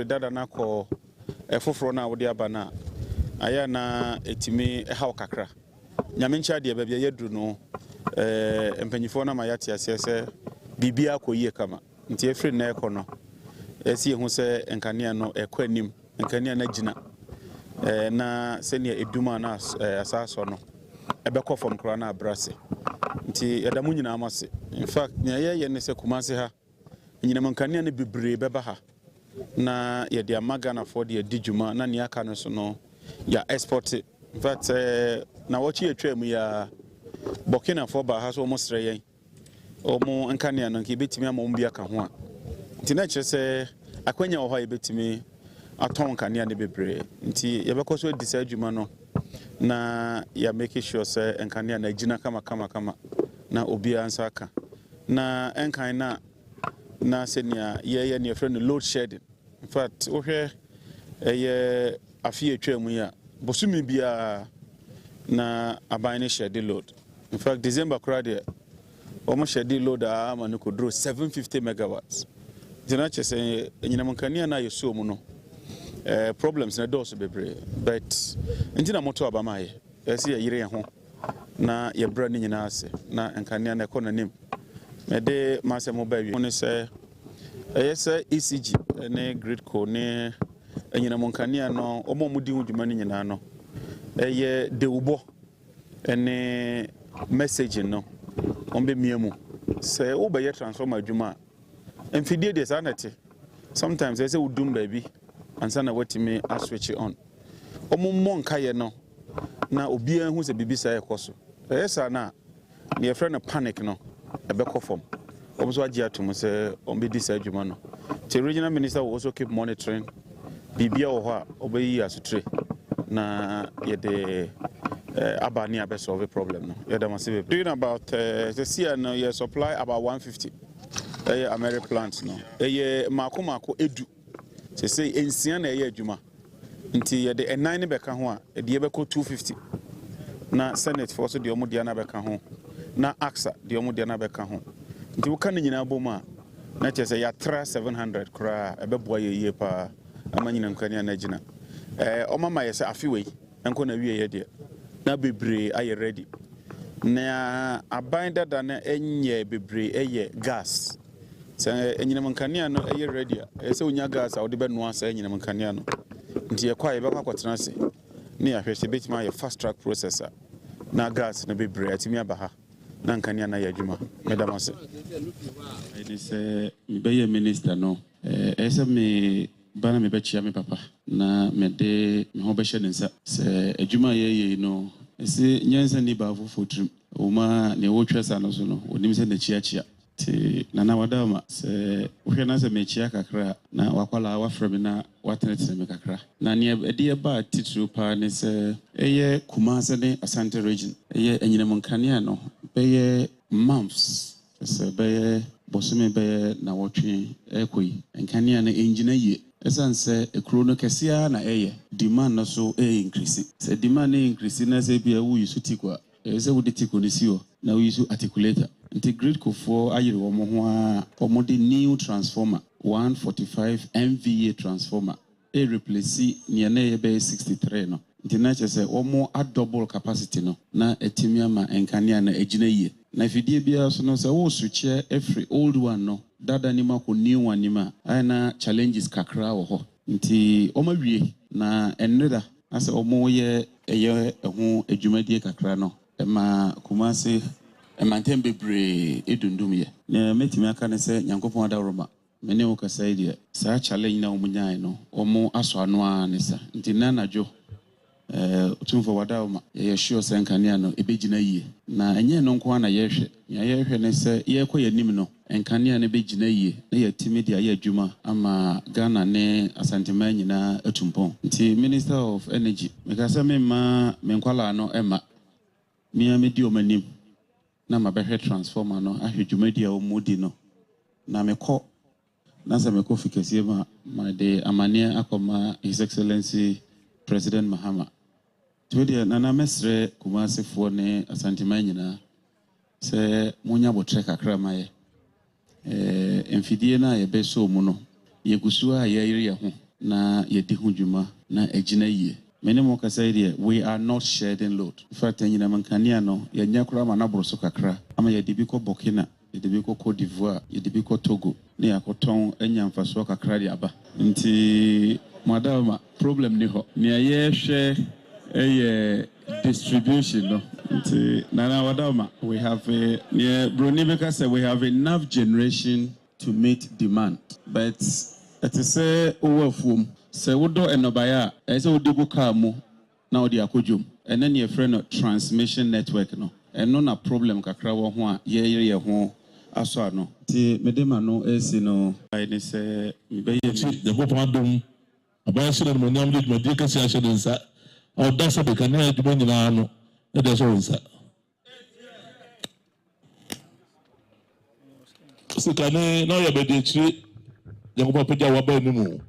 dada na ko efoforo na wodi aba na aya na etimi eha kakra nyame ncha de baba ye duru no empanyifo na ma yate asese bibia koyie kama nti efiri na ekono esi ehu se enkanea no ekwanim enkanea na gina na senia eduma na asaso no ebekọ fom kra na abrase nti yadamu nyina amase in fact nya ye ne se kumase ha nyina enkanea ne bibre beba ha na ye de amaga na for de dijuma na ne aka no so no ya export in fact na wachi etwam ya Burkina for ba ha so mo sre yen omo enkanea no ke betimi amom bia ka ho a nti na kire se akwanya wo ha betimi aton kanea ne bebre nti ye bekoso edisa adwuma no na ya make sure say enkanea na gina kama na obi ansa aka na enkan na senia ye ne friend load shedding in fact ohwe ye afie twam ya bosumi bia na aban ne shed load in fact December crowd almost shed load a man ko draw 750 megawatts dina chese nyina mankania na yeso mu no problems na dose bebre but ntina moto abamaye esi yire ho na ye bra ni nyina ase na enkania na ekononim me de mase mo ba wi oni se yesa ECG ne grid co ne nyina mankania no omo mudi huduma ni nyina no ye de ubo ene message no ombe miemu se wo be ye transform adwuma emfidie de sanete sometimes say udum baby ansa na watimi a switch on omummo nkaye no na obi an hu se bibisa ekoso yesa na ne friend no panic no ebekọ form omso agi atum se ombe disa adwuma no the regional minister will also keep monitoring bibia wo ho a obeyi asutre na ye de abani abe solve problem no ye da masive doing about the year no ye supply about 150 American plants no mako edu say ensia na adwuma nti ye de enan ne beka ho a de ye beko 250 na senate for so de omo dia na beka ho na axa de omo dia na beka ho nti woka ne nyina bom a na chese ya 700 kra ebeboa ye pa amanyina nkania na gina omama ye se afiwe enko na wie ye de na bebre aye ready na aban dada na enye bebre eye gas se enyina mankania no eye ready se onya gas a ode be no asa enyina mankania no nti ye kwa ye be kwakotena se ne ya hwese betima ye fast track processor na gas na bebre atimi abaha na nkania na ye adwuma medamase it is be ye minister no ese me bana me bechia me papa na me de me ho be hye nsa se adwuma ye no ese nyansa ni ba fofotrim uma ne wotwesa no so no onim se na chiachia ti nana wadama se wohwe na se me chia kakra na wakwala wafrɛ me na watenetene me kakra na ne de ba titru pa ne se eye Kumase ne Asante region eye enyinam nkania no beye months se beye bosome beye na wotwe ekoi nkania na engina ye esanse ekro no kesia na eye demand no so increase se demand increase na se bia wo yusu tikwa se wo de tiko ne siwo na wo yusu articulator integrate ko for ayire wo mo ho a omo de new transformer 145 MVA transformer replace ne na ye be 63 no ntina chese omo a double capacity no na etimi ama enkania na egina ye na fidie bia so no se wo switch every old one no dada ni mako new one ni ma ana challenges kakra wo ho nti omo wie na enreda ase omo ye ho adwumadie kakra no ema Kumase emantem bebre edundum ye na metimi aka ne se Nyankopon adawroma mene wo kasa ide sa challenge na omunyae no omo aso ano a ne sa nti na najo otumfo wadawma ye sure se nkania no ebegina yie na enye no nko na ye hwe ne se ye kɔ yanim no nkania ne begina yie na ye timi dia ye adwuma ama Ghana ne Asantema nyina atumpon nti Minister of Energy mekasa memma menkwala no ema mia medi omanim na mabehwe transformer no ahwedwuma dia omudi no na mekɔ na se mekɔ fikesie ma de amane akoma His Excellency President Mahama Tudia nana mesre Kumase fo ne Asantema nyina se munya botre kakra maye emfidie na ye beso mu no ye gusu a ye yire ye ho na yɛdi ho dwuma na ɛgyina yie. Mene mo kasa yi we are not shedding load. In fact, nyina mankania no yɛnya kora ma naboro so kakra ama yɛde bi kɔ Burkina, yɛde bi kɔ Cote d'Ivoire, yɛde bi kɔ Togo, na yɛakɔtɔn anya mfasoɔ kakra de aba. Nti madama problem ni hɔ. Nea yɛhwɛ ɛyɛ distribution no. Nti nana wadama we have Bruni Beka said we have enough generation to meet demand, but it is say overfull. Say wodo enobaya, as a wodo car mo now the akojum, and then your friend of transmission network no, and no problem kakrawa one ye home aso no. Ti medema no is no I say the go pandum about so that money with my dear Cassia inside. Or that's a big canal to bring no, it is also. So can I know your bed tree? The Papa Jawa no more.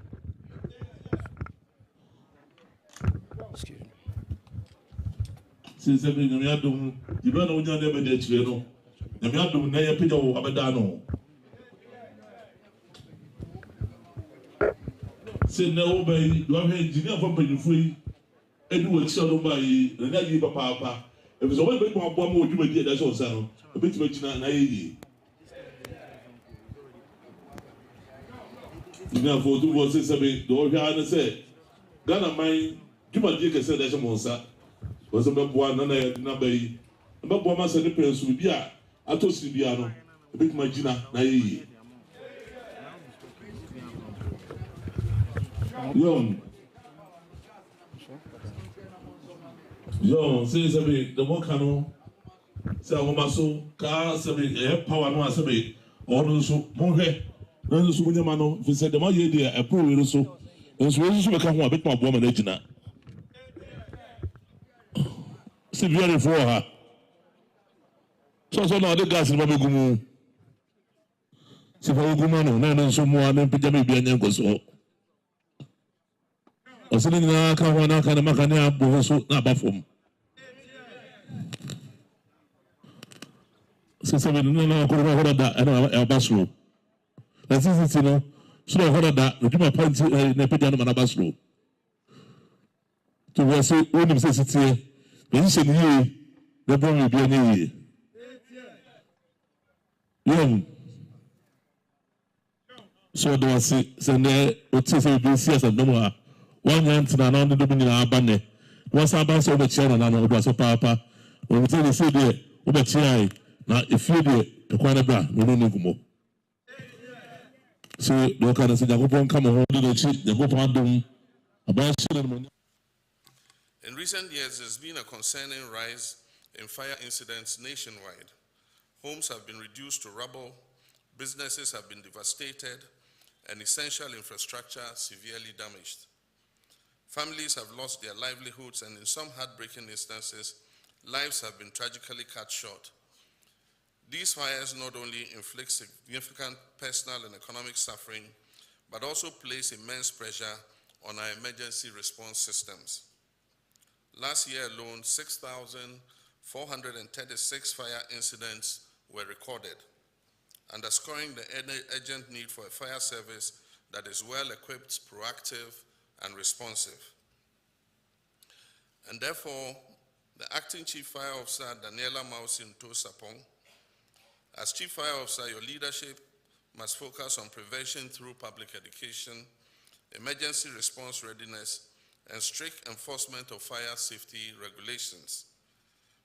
Since every Yadum, you don't know your neighbor, the Chino. The Yadum, Naya Pido Abadano. Say no, by you have engineer for paying free, and you will sell by the Nagi Papa. If it's a way more bomb, you will get that also. A bit of Nai. You know, for 2 was a bit, the old guy said, Ghana mine, you might take a said as a monster. Was a one and I had number. About 1 month and the parents will be a Sibiano, a bit Magina, Nai. Yo, says a bit, the Mokano, say a woman car, say power no as a bit, or also more. No, so many man, if you said the more idea, a poor little so, and so you become a bit more woman, Regina. Severely for her. So now the gas in Babagumu. So for Gumano, no, so more than Pijami Bianco so. Or sitting in a car, one kind of Macania, Bohoso, Nabafum. So, no, could have heard that, and a bathroom. That's easy to know. So I heard that the Juma Point in a Pidana Manabasro. To was so own necessity, when you said ye, the bomb will be an ye. Young. So there was send there, what says a bit serious and no more. 1 year to an under dominant abandon. Once I bounce over China and it was a papa. When we tell you, say there, over China, now if you do the Quanabra, no more. So, the kind of thing that come home to the cheat, the go about. In recent years, there's been a concerning rise in fire incidents nationwide. Homes have been reduced to rubble, businesses have been devastated, and essential infrastructure severely damaged. Families have lost their livelihoods, and in some heartbreaking instances, lives have been tragically cut short. These fires not only inflict significant personal and economic suffering, but also place immense pressure on our emergency response systems. Last year alone, 6,436 fire incidents were recorded, underscoring the urgent need for a fire service that is well equipped, proactive, and responsive. And therefore, the Acting Chief Fire Officer, Daniela Mausinto Sapong, as Chief Fire Officer, your leadership must focus on prevention through public education, emergency response readiness, and strict enforcement of fire safety regulations.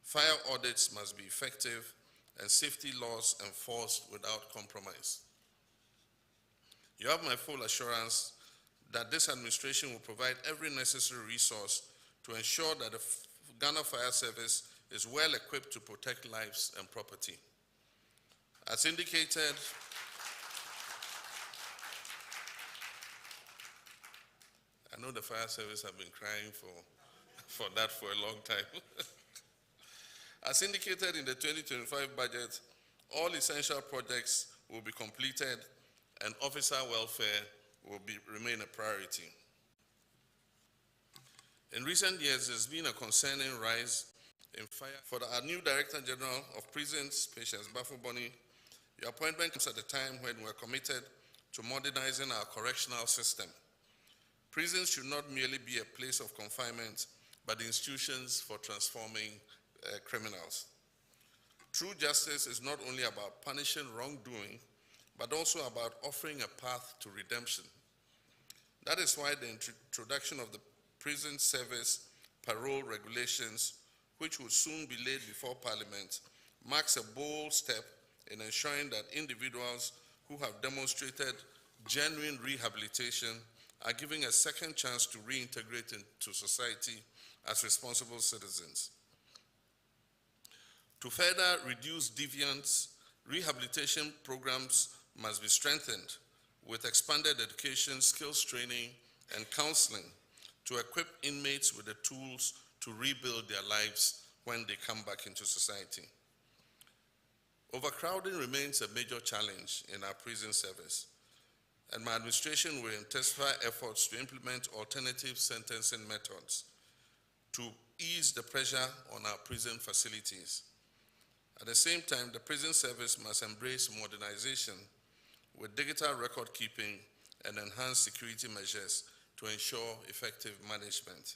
Fire audits must be effective and safety laws enforced without compromise. You have my full assurance that this administration will provide every necessary resource to ensure that the Ghana Fire Service is well equipped to protect lives and property. As indicated, I know the fire service have been crying for that for a long time. As indicated in the 2025 budget, all essential projects will be completed and officer welfare will remain a priority. In recent years, there's been a concerning rise in fire. For our new Director General of Prisons, Patience Bafuboni, your appointment comes at a time when we're committed to modernizing our correctional system. Prisons should not merely be a place of confinement, but institutions for transforming criminals. True justice is not only about punishing wrongdoing, but also about offering a path to redemption. That is why the introduction of the prison service parole regulations, which will soon be laid before Parliament, marks a bold step in ensuring that individuals who have demonstrated genuine rehabilitation are given a second chance to reintegrate into society as responsible citizens. To further reduce deviance, rehabilitation programs must be strengthened with expanded education, skills training, and counseling to equip inmates with the tools to rebuild their lives when they come back into society. Overcrowding remains a major challenge in our prison service, and my administration will intensify efforts to implement alternative sentencing methods to ease the pressure on our prison facilities. At the same time, the prison service must embrace modernization with digital record keeping and enhanced security measures to ensure effective management.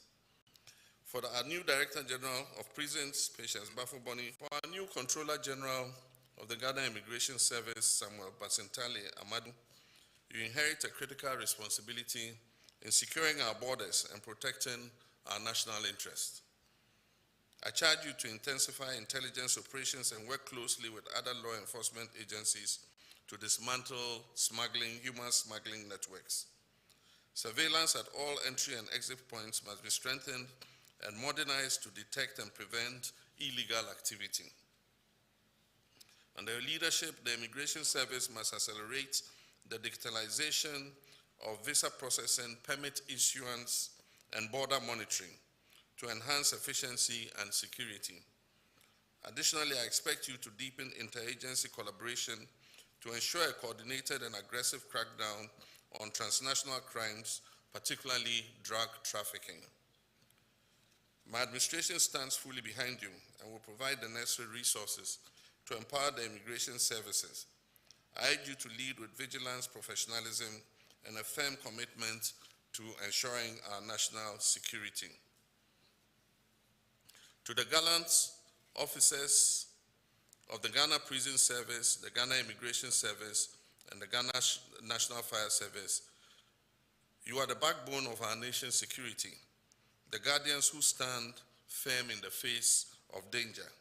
For our new Director General of Prisons, Patience Bafuboni, for our new Controller General of the Ghana Immigration Service, Samuel Basintali Amadu, you inherit a critical responsibility in securing our borders and protecting our national interest. I charge you to intensify intelligence operations and work closely with other law enforcement agencies to dismantle human smuggling networks. Surveillance at all entry and exit points must be strengthened and modernized to detect and prevent illegal activity. Under your leadership, the Immigration Service must accelerate the digitalization of visa processing, permit issuance, and border monitoring to enhance efficiency and security. Additionally, I expect you to deepen interagency collaboration to ensure a coordinated and aggressive crackdown on transnational crimes, particularly drug trafficking. My administration stands fully behind you and will provide the necessary resources to empower the immigration services. I urge you to lead with vigilance, professionalism, and a firm commitment to ensuring our national security. To the gallant officers of the Ghana Prison Service, the Ghana Immigration Service, and the Ghana National Fire Service, you are the backbone of our nation's security, the guardians who stand firm in the face of danger.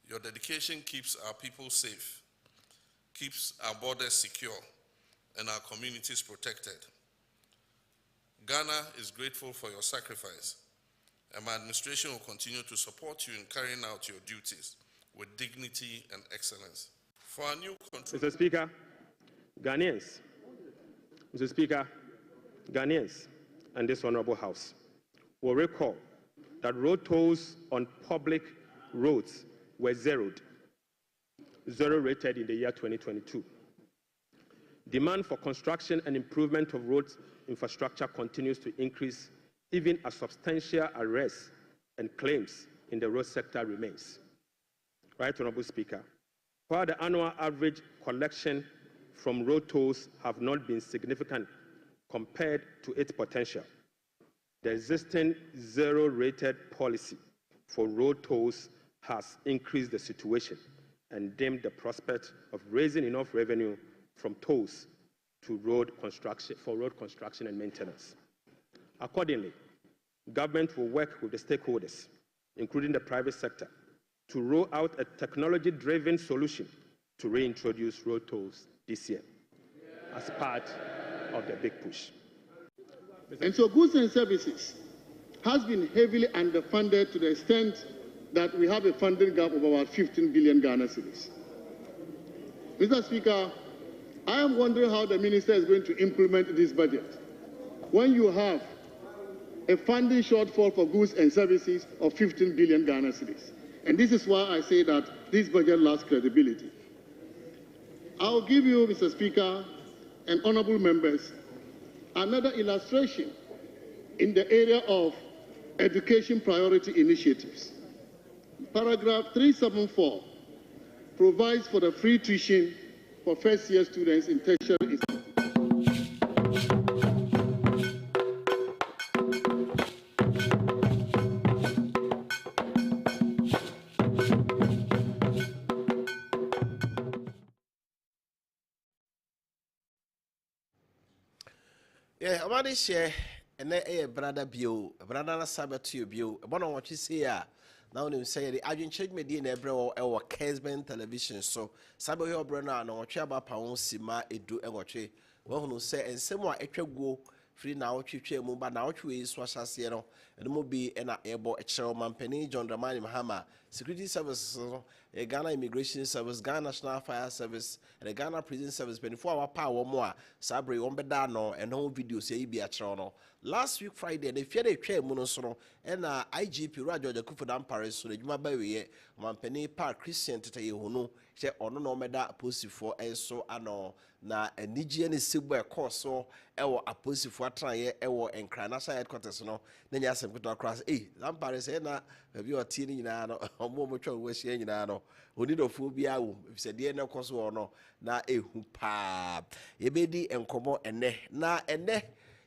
Your dedication keeps our people safe, keeps our borders secure, and our communities protected. Ghana is grateful for your sacrifice, and my administration will continue to support you in carrying out your duties with dignity and excellence. For our new country. Mr. Speaker, Ghanaians, Mr. Speaker, Ghanaians and this Honorable House will recall that road tolls on public roads were zero rated in the year 2022. Demand for construction and improvement of road infrastructure continues to increase, even as substantial arrests and claims in the road sector remains. Right, Honorable Speaker, while the annual average collection from road tolls have not been significant compared to its potential, the existing zero-rated policy for road tolls has increased the situation and dimmed the prospect of raising enough revenue from tolls to road construction and maintenance. Accordingly, government will work with the stakeholders, including the private sector, to roll out a technology-driven solution to reintroduce road tolls this year as part of the big push. And so goods and services has been heavily underfunded to the extent that we have a funding gap of about 15 billion Ghana cedis. Mr. Speaker, I am wondering how the minister is going to implement this budget when you have a funding shortfall for goods and services of 15 billion Ghana cedis. And this is why I say that this budget lacks credibility. I'll give you, Mr. Speaker, and honorable members, another illustration in the area of education priority initiatives. Paragraph 374 provides for the free tuition for first-year students in tertiary institutions. Amadi share and a brother bio, brother Sabato bio, one on what you see here. Now you say the Adwenkyere media na ebro our Kessben television so Sabo your brother na watch about pound sima edu e watch. Well say and same etwa go free now twetwe mu ba na watwe so asase no eno mo bi na ebo ekere mampani John Dramani Mahama security services a Ghana Immigration Service, Ghana National Fire Service, and the Ghana Prison Service 24-hour power more sabre one beda no and no videos say be a chrono. Last week Friday the fear chair monosono and IGP Rajo the Kufudam Paris so the Juma Baye mampani Park Christian to you who she ono no meda post for and so ano na Nigeria is silver course so ewo aposi for try ewo enkra national headquarters no na nya asem kuto across Lampare say na be o tie ni nyina no omo mo twa wo hye nyina no onidofo bia wo se de na koso no na ehu pa yebedi enkomo ene na ene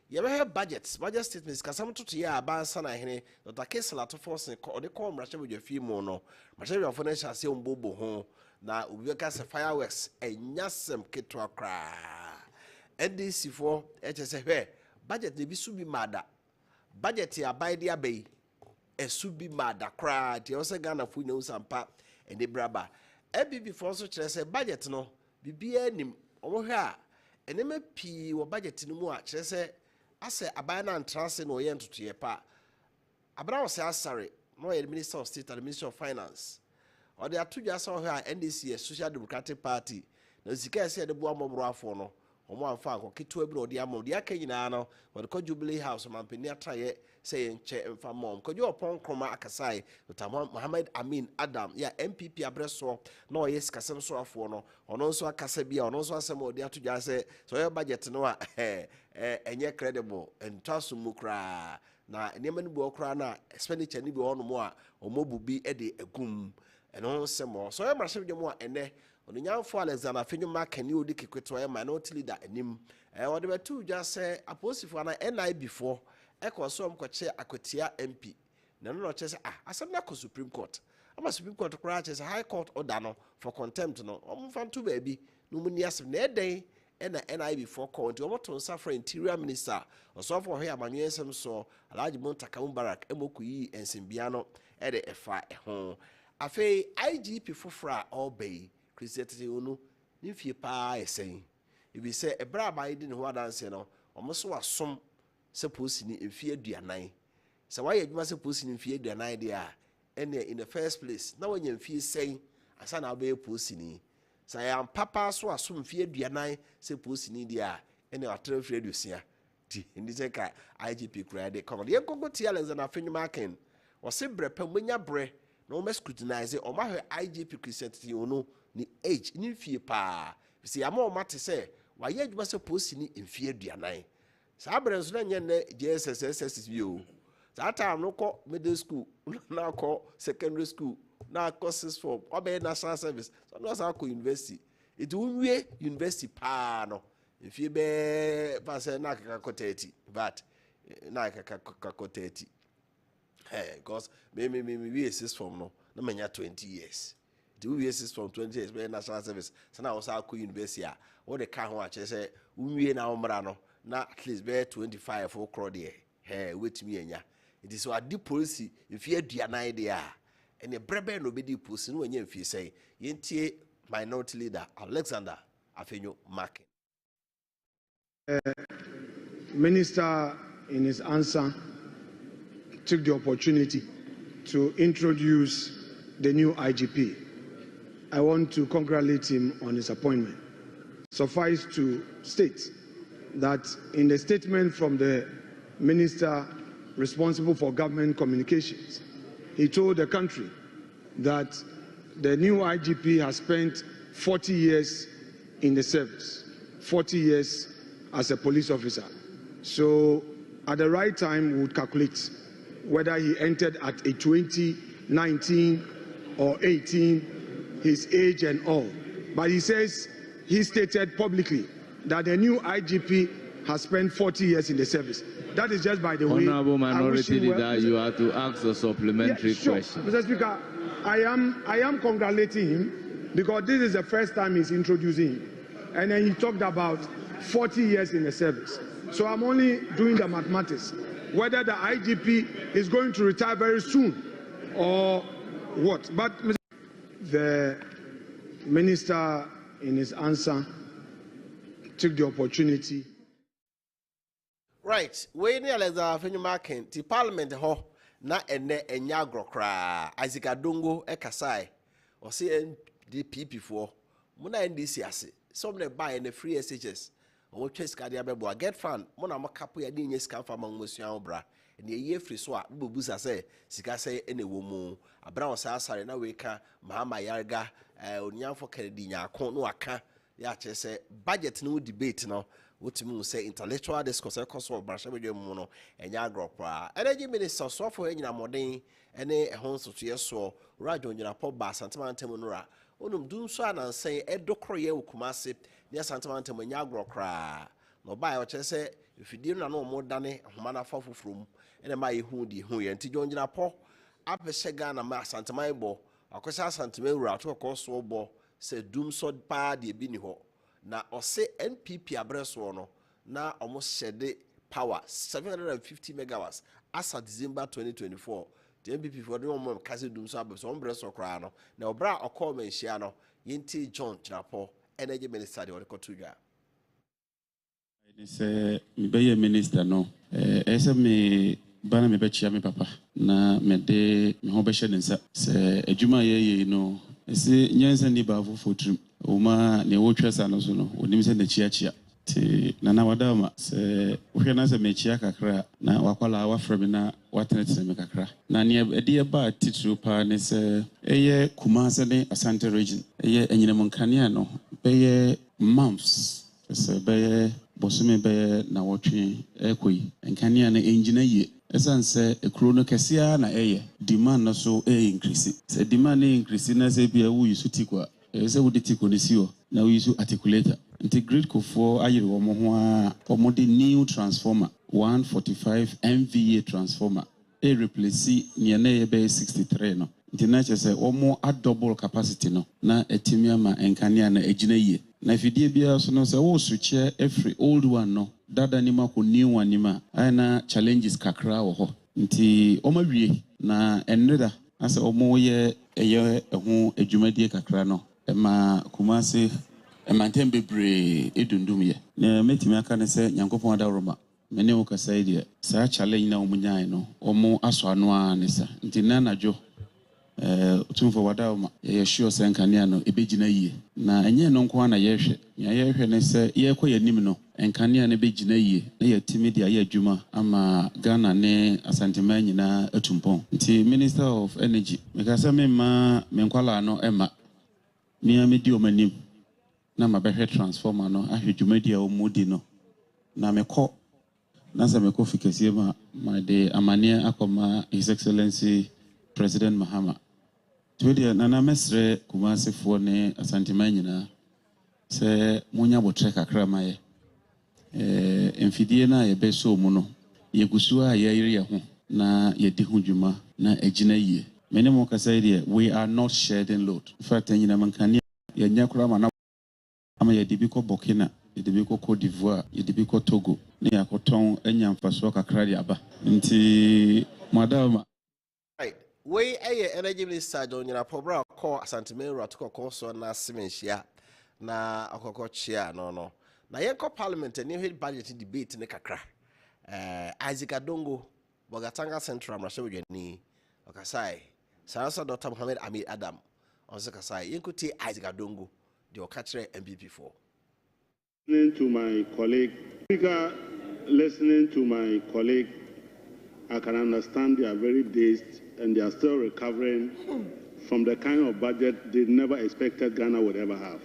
you have budget statements kasam to ya abansa na hene Dr. Kessben to force ko de ko mrahye bo dwafi mu no mrahye bo fo na hyase ombobo ho na obi ka se fireworks enyasem ketwa kra NDC for HSF budget de bi su bi mada budget ya baide abai esu bi mada kra ti o se Ghana fu nya usampa ende braba ABB for so kire se budget no bibia nim omo hwe a enema pi wo budget no mu a kire se ase abana antrase no ye ntoto ye pa abra wo se asare no ye Minister of State and the Minister of Finance or the atudwa so hwe a NDC Social Democratic Party na sika ese de bo amobro afo no omo amfa anko keto abi no de amom de aka nyina no wo de Jubilee House mampani atraye say enche mfa mom ko jo opon kroma akasai Dr. Mohammed Amin Adam ya MPP abreso no yes kasem so afo no ono nso akasa bia ono nso asem odi atudwa se so your budget no a enye credible entaso mukra na enema ni bo okra na expenditure ni bi ono mo a omobubi e de agum eno semo so your machine dem a ene onyanfo Alexander Fenyuma kani odi kekweto e minority leader anim ode betu dwa se aposifo na NI before ekoso mkoche akotia MP na no che se asem na ko Supreme Court ama Supreme Court kra che se High Court order no for contempt no omfanto ba bi no muni asem na eden na NI before court omoto nsa for Interior Minister oso for hia manwensem so Alhaji Muntaka Mubarak emokuyi ensimbia no e de efa ho afei IGP fofra obey Christianity unu nimfie pa esen ibi se ebra ba yidi ne ho adanse no omoso asom se posini mfie aduanan se waye adwuma se posini mfie aduanan de a ene in the first place na wanya mfie sen asa na ba posini sa ya papa so asom mfie aduanan se posini de a ene atra fie adusia ti ndi se ka IGP kura de kono de gogo ti Alexander Fenyuma ken wo se bre pa munya bre na o scrutinize o ma hwe IGP Christianity unu ni age ni mfie pa se ya ma o mate se waye adwuma se posini mfie aduanan sa abrenso na nyene JSS bio sa time no ko middle school na ko secondary school na ko sixth form obey national service so no sa ko university it unwie university pa no if you be pass na ka 30 but na ka 30 because me we sixth form no na menya 20 years do we sixth form 20 years be national service so na also ko university a wo de ka ho a che say unwie na omra no na at least be 25 for crowd there wetimi anya it is what the policy if you aduanan there and the brebe no be the policy no anya mfie say yentie minority leader Alexander Afenyo Markin. Minister in his answer took the opportunity to introduce the new IGP. I want to congratulate him on his appointment. Suffice to state that in the statement from the minister responsible for government communications, he told the country that the new IGP has spent 40 years in the service, 40 years as a police officer. So at the right time, we would calculate whether he entered at a 20, 19, or 18, his age and all. But he says, he stated publicly that the new IGP has spent 40 years in the service. That is just by the way. Honorable Minority Leader, you have to ask a supplementary question. Mr. Speaker, I am congratulating him because this is the first time he's introducing him. And then he talked about 40 years in the service. So I'm only doing the mathematics. Whether the IGP is going to retire very soon or what. But the minister, in his answer, took the opportunity. Right. We need Alexander Fenyumaken, the parliament ho, na ene enyagro kra. Isaac Adongo ekasai. Or see NDP for. Muna NDC ase. Some ne buy in the free SHS. Or chase Kadia Bebo. Get fan. Mona makapu ya dinye scam for among Monsieur Obra. And the year free swap. Bubusa say. Sika say any woman. A brown sasari na weka. Mahama Yarga. Unyan for Kennedy. Yakon no aka. Ya say budget no debate no. What you say intellectual discourse of Brashabi Mono and Yagropra. Energy Minister so for any modern any homes to your so Rajon Yanapo Bas Santaman Temunura. Unum doom swan and say Edo Croye Kumasi near Santaman Temunyagropra. No by what I say if you didn't know more than a humana fafu from and a my hoodie who and Tijon Yanapo up a Shegan and Mass Santamaibo. Akosa Santamura to a course so bo say doom sod pa de biniho. Na ose NPP abreso no na almost shed power 750 megawatts as of December 2024. The NPP for the moment kasi dum so abreso ombreso kra no na obra okọ menhia no yenti John Chinapo energy minister de okotuja. Say me be minister no ese me bana me be chia me papa na me de me ho be hye nsa se adwuma ye no ese nyansa ni ba fo trim Uma ne wotwesa no so no onim se na chiachia ti nana wadama se wohwe na se me chia kakra na wakwala wafrɛ na watenetene me kakra na ne ede ba titru pa ne se eye Kumase ne Asante region eye enyinam nkane no beye months se beye bosome beye na wotwe ekoi nkane na enjina ye esanse ekuro no kesia na eye demand no so increase se demand increase na se bia wu yusuti kwa ese wuditi konisio na we use articulator integrate ko for ayire wo mo ho a omo de new transformer 145 MVA transformer e replace ne na ye be 63 no ntina che se omo a double capacity no na etimi ama enkane na egina yie na fidie bia so no se wo switch every old one no dada ni ma ko new one ni ma ana challenges kakra wo ho nti omo wie na enreda ase omo ye eye ho adwumadie kakra no ema Kumase emantem bebre edundum ye na metimi aka ne se Nyankopon adaroma mene wo kasa ide sa challenge na omunyan no omo aso ano a ne sa nti na najo otumfo wadawoma ye sure se nkane no ebegina yie na enye no nko na ye hwe ya ye hwe ne se ye kɔ yanim no nkane na ebegina yie na ye timi dia ye adwuma ama Ghana ne Asantema nyina atumpon nti Minister of Energy mekasa memma menkwala no ema Mia medi omanim na mabehwe transformer no ahwedwumadi a omudi no na mekɔ na se mekɔ fikesie ma de amane akoma His Excellency President Mahama twedia na na mesre Kumase fo ne Asantema nyina se munya botre kakra maye emfidie na ye beso mu no ye gusu a ye yire ye ho na ye di ho dwuma na agina yie many more say we are not sharing load. In fact, nyina mankani ya nyakura mana ama ya dibiko Burkina, ya dibiko Cote d'Ivoire, ya dibiko Togo, ne yakoton enya mfaso kakra di aba. Nti madama Right. We energy minister John Yanapo call Asantema to call so na simenhia na akoko chia no. Na yenko parliament and new budget debate ne kakra. Isaac Adongo Bogatanga Central Rashawi ni okasai. Sarasa Dr. Mohammed Amir Adam on Zakasai, Inkuti Isaac Adongo, the Okatre MPP for. Listening to my colleague, listening to my colleague, I can understand they are very dazed and they are still recovering from the kind of budget they never expected Ghana would ever have.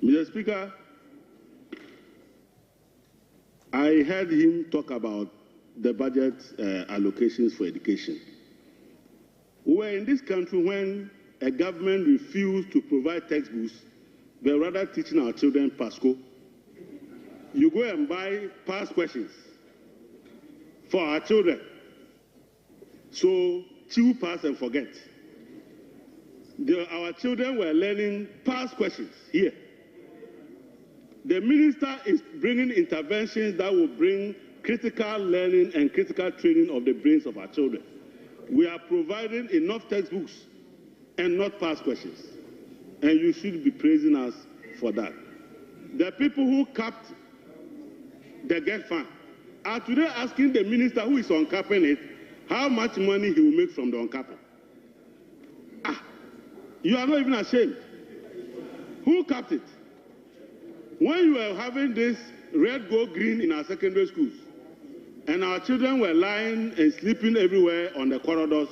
Mr. Speaker, I heard him talk about the budget allocations for education. We were in this country when a government refused to provide textbooks, but rather teaching our children PASCO. You go and buy past questions for our children. So, chew, pass, and forget. Our children were learning past questions here. The minister is bringing interventions that will bring critical learning and critical training of the brains of our children. We are providing enough textbooks and not past questions. And you should be praising us for that. The people who capped the GET fund are today asking the minister who is uncapping it how much money he will make from the uncapping. You are not even ashamed. Who capped it? When you were having this red, gold, green in our secondary schools, and our children were lying and sleeping everywhere on the corridors,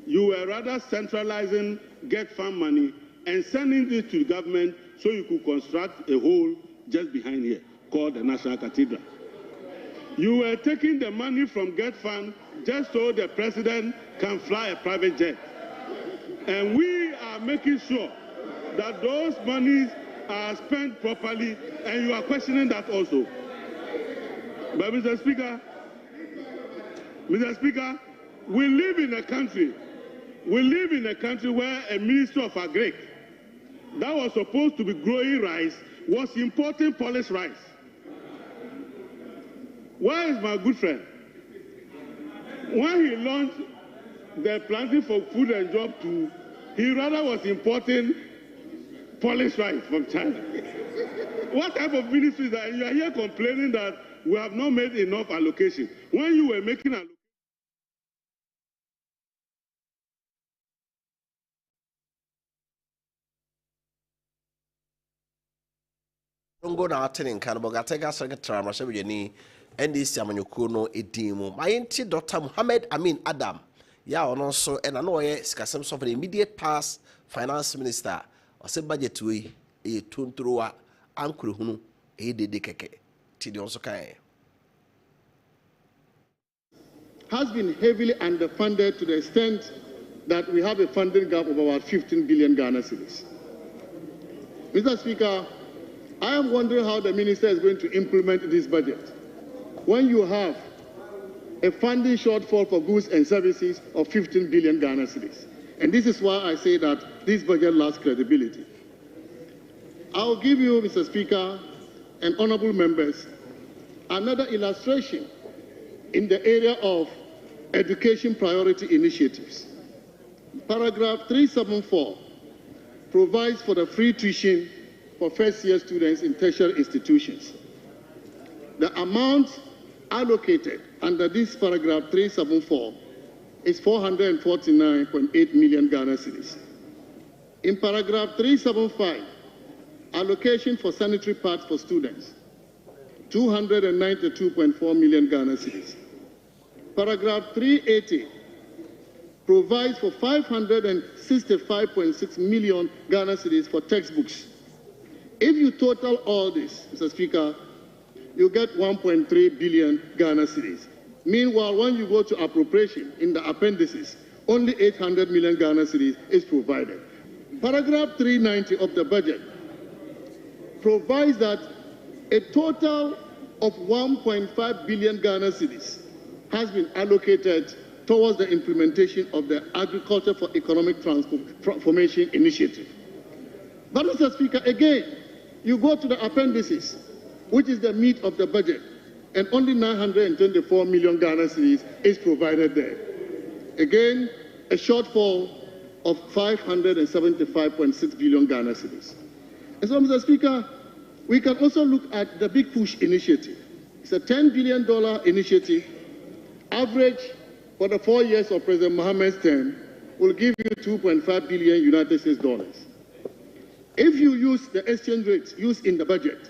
you were rather centralizing GET fund money and sending it to the government so you could construct a hole just behind here called the National Cathedral. You were taking the money from GET fund just so the president can fly a private jet. And we are making sure that those monies are spent properly, and you are questioning that also. But Mr. Speaker, we live in a country where a minister of agric that was supposed to be growing rice was importing polished rice. Where is my good friend? When he launched the Planting for Food and Job 2, he rather was importing polished rice from China. What type of ministry is that? And you are here complaining that we have not made enough allocation. When you were making allocation, Go na attending Kanaboga Tega Secretary Mashabini NDC Amanyukuno Edimu. My auntie Dr. Muhammad Amin Adam. Ya also and annoy Skasem of the immediate past finance minister or say budget we a tuntrua Ankurunu a dedicate. Tidi also has been heavily underfunded to the extent that we have a funding gap of about 15 billion Ghana cedis. Mr. Speaker, I am wondering how the minister is going to implement this budget when you have a funding shortfall for goods and services of 15 billion Ghana cedis. And this is why I say that this budget lacks credibility. I'll give you, Mr. Speaker and honorable members, another illustration in the area of education priority initiatives. Paragraph 374 provides for the free tuition for first-year students in tertiary institutions. The amount allocated under this paragraph 374 is 449.8 million Ghana cedis. In paragraph 375, allocation for sanitary pads for students, 292.4 million Ghana cedis. Paragraph 380 provides for 565.6 million Ghana cedis for textbooks. If you total all this, Mr. Speaker, you get 1.3 billion Ghana cedis. Meanwhile, when you go to appropriation in the appendices, only 800 million Ghana cedis is provided. Paragraph 390 of the budget provides that a total of 1.5 billion Ghana cedis has been allocated towards the implementation of the Agriculture for Economic Transformation Initiative. But, Mr. Speaker, again, you go to the appendices, which is the meat of the budget, and only 924 million Ghana cedis is provided there. Again, a shortfall of 575.6 billion Ghana cedis. And so, Mr. Speaker, we can also look at the Big Push initiative. It's a $10 billion initiative. Average for the 4 years of President Mohammed's term will give you 2.5 billion United States dollars. If you use the exchange rate used in the budget,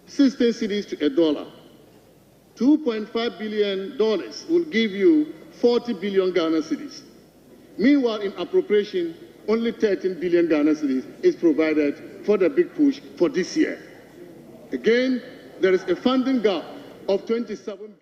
16 cedis to $1, $2.5 billion will give you 40 billion Ghana cedis. Meanwhile, in appropriation, only 13 billion Ghana cedis is provided for the Big Push for this year. Again, there is a funding gap of 27 billion.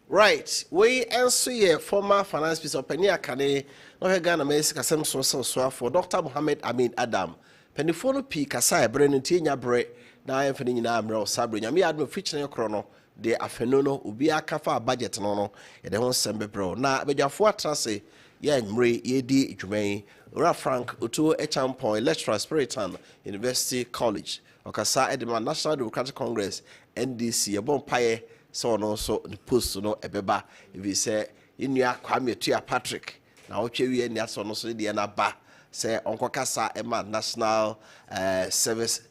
Right, we answer here former finance minister Penia Kane, no Ghana Mexico so for Dr. Muhammad Amin Adam. Penifono P Kasai Brennan Tia Bre, na Anthony Namro Sabri, Yami Admiral Fitch Chrono, de Afenono, Ubia Kafa budget nono, and the one Sembe Bro. Na Beja Trase, Yang Mre, Yedi Jumain, Ura Frank, Utu Echampo, Lecturer Spiritan, University College. okasa edema National Democratic Congress NDC ebon paye so no so the post no ebeba if you say inua Kwame Tua Patrick na otwe wie ni aso no so de na ba say onkokasa ema National Service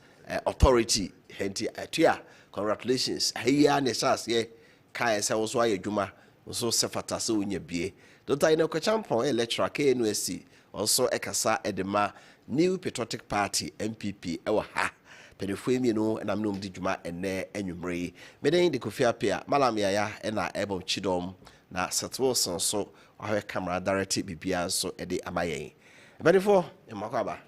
Authority henti atua congratulations hiya ne chance ye kai say wo so ayedwuma so sefata so unya bie don't I know kwachampon lecturer KNUSC also ekasa edema New Patriotic Party MPP ewa ha penefo no na mnom di dwuma ene anwumre meden de Kofi Appiah malam ya na ebom chidom na Wilson so ahwe camera director bibia so ede amayen penefo emakwa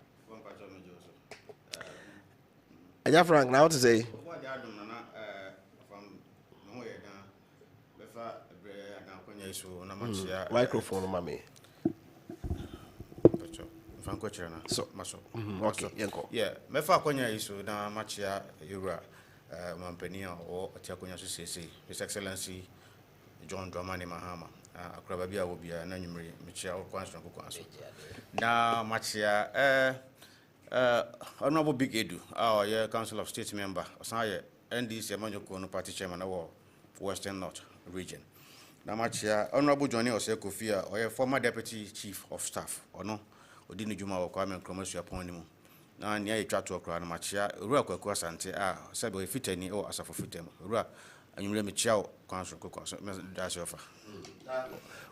anya Frank now to say microphone mami so maso okay yenko yeah mefa akonya isu na machia yura mampania o atiakonya so sese His Excellency John Dramani Mahama akraba bia wo bia na nwumre mechia o kwanso kokwanso na machia honorable Big Edu yeah Council of State member osaye NDC amanyoko no party chairman na Western North region na machia honorable Johnny Kofi Appiah former deputy chief of staff ono odini juma wa Kwame Nkrumah upon him na nia etwa to okra na machia ru Kwaku Asante sebe fitani o asafo fitem ru anwumre mechia o kwanso kokwaso that's offer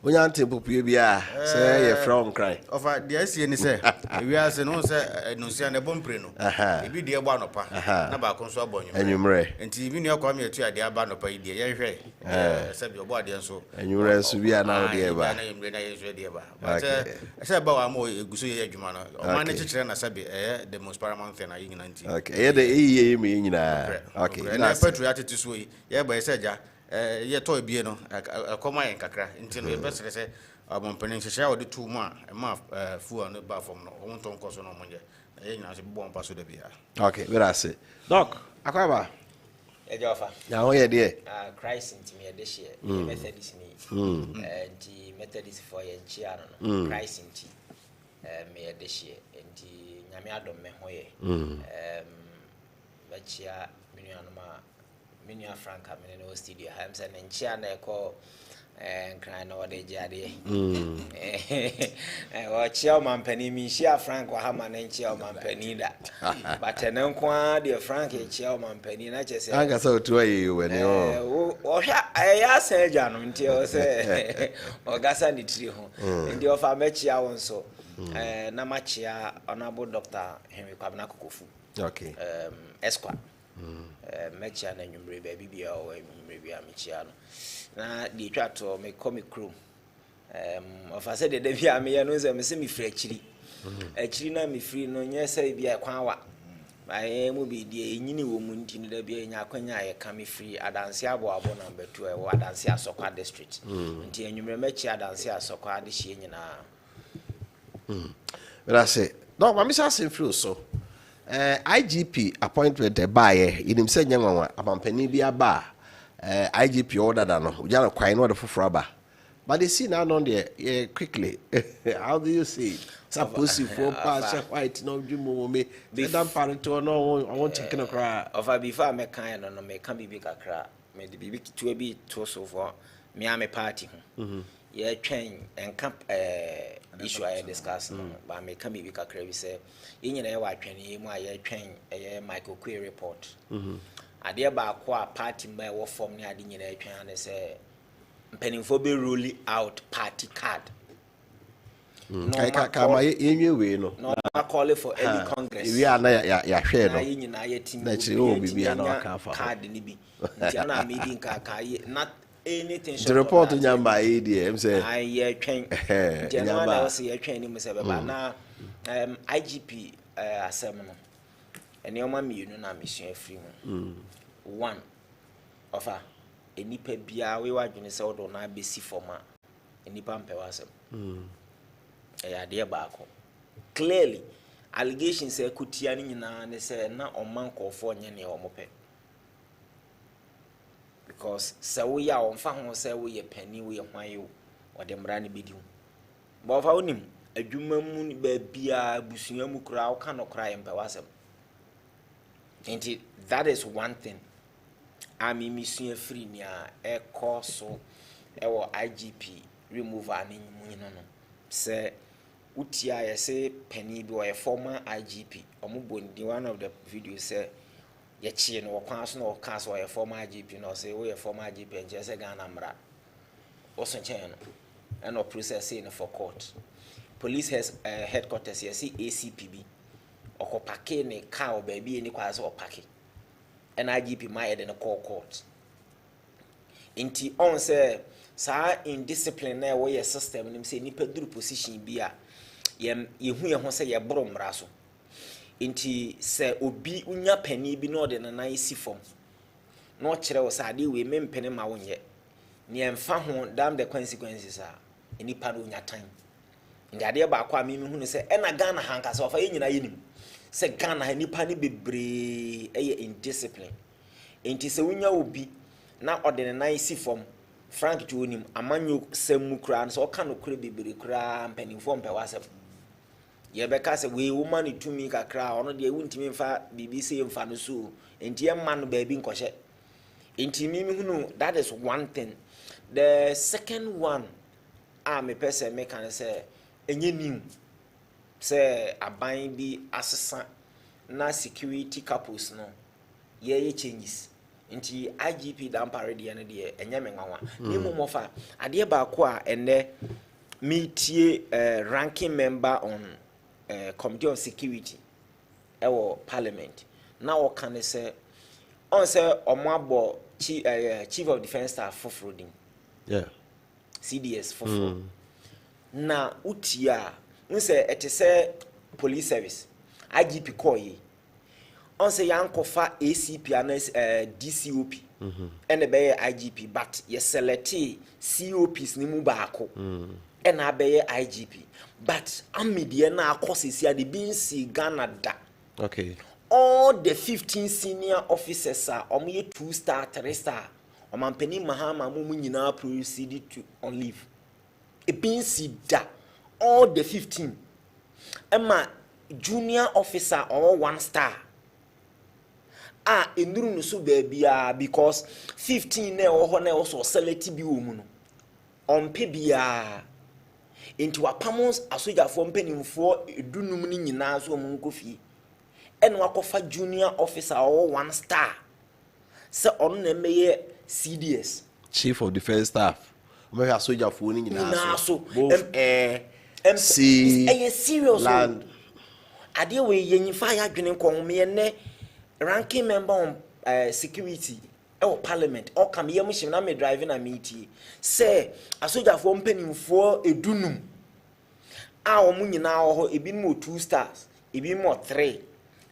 onya ntempopue bia say ye from cry offer the see ni say we are say no say no see na bompre no ebi de egba nopa na ba konso abonyo anwumre enti bi ni Kwame etu de aba nopa ide ye hwe sebe obo ade nso anwumre nso bia na ode eba na anwumre na ye hwe de eba but say ba wa mo eguso ye adwuma no o man chekere na sebe the most paramount thing na yin na nti okay ye de ye me nyina okay na patriotic so ye ba say ja ye toy bie no akoma yen kakra nti no be sere se abompanin hyehyɛ odi tu mu a ma fu no ba fom no won ton koso no monje ye nyina se bobon paso da bia okay very say doc akwaba e jofa na ho ye de Christ nti me de hye Methodist ni nti Methodist for ye nchia no Christ nti me de hye nti nyame adom me ho ye bachia Minya Franka mene no studio ham se nchia na eko nkran na wode jade o chia mampani mi chia Frank wa hama na nchia mampani da but enkwa de Frank chia mampani na chese anga so tuwa yi wene o ya se ja no nti o se o gasa ni tiri ho ndi o fa mechia wonso na machia honorable Dr. Henry Kwabena Kokofu okay Esquire mechia na nwumre ba bibia o nwumre bia mechia no na di twa to me come crew ofa se de bia me ya no se me se me firi akiri na me firi no nye se bia kwan wa aye mu bi die enyini wo mu nti no da bia nya kwanya ye ka me firi adanse abo number 2 e wo adanse Asokwa district nti nwumre mechia adanse Asokwa de hie nyina That's no ma misa sin firi so IGP appointment baye inim se nyanwa abampani bi aba IGP order da no uja no kwan no de foforo aba but they see now on there quickly how do you see suppose for pass white no dwumo me dan parento no I want to kind of cry over before me kan no me kan bibi kakra me de bibi kitu bi to so for me am party ye twen enka issue I discuss no ba me kan bibi kakra bi say yin na ye wa twen ye mu a ye twen Michael Quay report ade ba ko a party ma wo form ni ade nyina twen ane say mpenimfo be roll out party card kama yenwe we no no call for early congress we are na ya hwe no na yin nyina ye team na chiri o bibia na waka fa card ni bi nti ana meeting ka ye not anything the report nyamba ADM say ye twen nti na na wo say ye twen ni mo say be ba na IGP asem no ene oma mienu na mission afri mu one offer enipa bia we wadwene se wodo na besi forma enipa mpewa asem ya de baako clearly allegations say kutia ni nyina ne say na oman kofo nye ne omope because say we ya onfa ho say we ye pani we ye hwan yo wode mra ne bedi hu ba fa onim adwuma mu ni ba bia busua mu kura wo ka no kura mpewa asem And that is one thing. I mean, Monsieur Frinia, a course so our IGP removal and say Utia say Penny do a former IGP or Mubundi. One of the videos say Yachin or Council or Council or a former IGP, no say we a former IGP and just a Ganamra or Sanchano and no process in for court. Police has headquarters here, see ACPB or pake ne car baby any class or pake. And IGP might in a court. Inti on say, sir, in discipline now way a system, and him say nipa do position bia. You who say ya brom raso. Inti say obi unya penny be no than a nice form. No chere was adi we men penny ma wonye. Ni emfa ho damn the consequences are any part unya time. In the idea about kwa mimi who say, and a Ghana hanka so for any yinim. Say Ghana nipa ni bebre in discipline. Enti se wunya obi na ordinary nice form Frank Tuonim amanyo semu kra so ka no kra bebre kra mpanimfo mpe wasef. Ye beka se we woman to me kakra ono de wuntimi mfa BBC mfa no so enti e man ba bi nkɔhye. Enti mimi hunu that is one thing. The second one me person me kan say enye new say aban bi asesa na security couples no ye changes nti IGP dan parade ne de enye menwanwa ni momofa ade ba ko a ene meetie ranking member on committee of security ewo parliament na o kan say on say omoabo chief of defense staff for yeah CDS for na utia nse etese police service IGP koyi on say yankofa ACP and DCOP and be IGP but ye select COPs ni mu baako and abeye IGP but amidie na akosisi ade bin si Ghana da okay all the 15 senior officers are omoye 2-star 3-star omampeni mahama mu nyina proceed to on leave e bin si da all the 15 Emma junior officer or 1-star enduru no so bia because 15 na ho na also select bi wo mu no onpe bia into apamos asojafo mpanimfo edunum ni nyina so mu nkofie ene wakofa junior officer or 1-star se on na meye CDS chief of defense staff me asojafo ni nyina so MC serious land ade we yenyifa ya dwene ko me ne ranking member on security parliament or come here mushim na me driving na meeting say asojafo mpanimfo edunum omu nyina ho ebi mo 2 stars ebi mo 3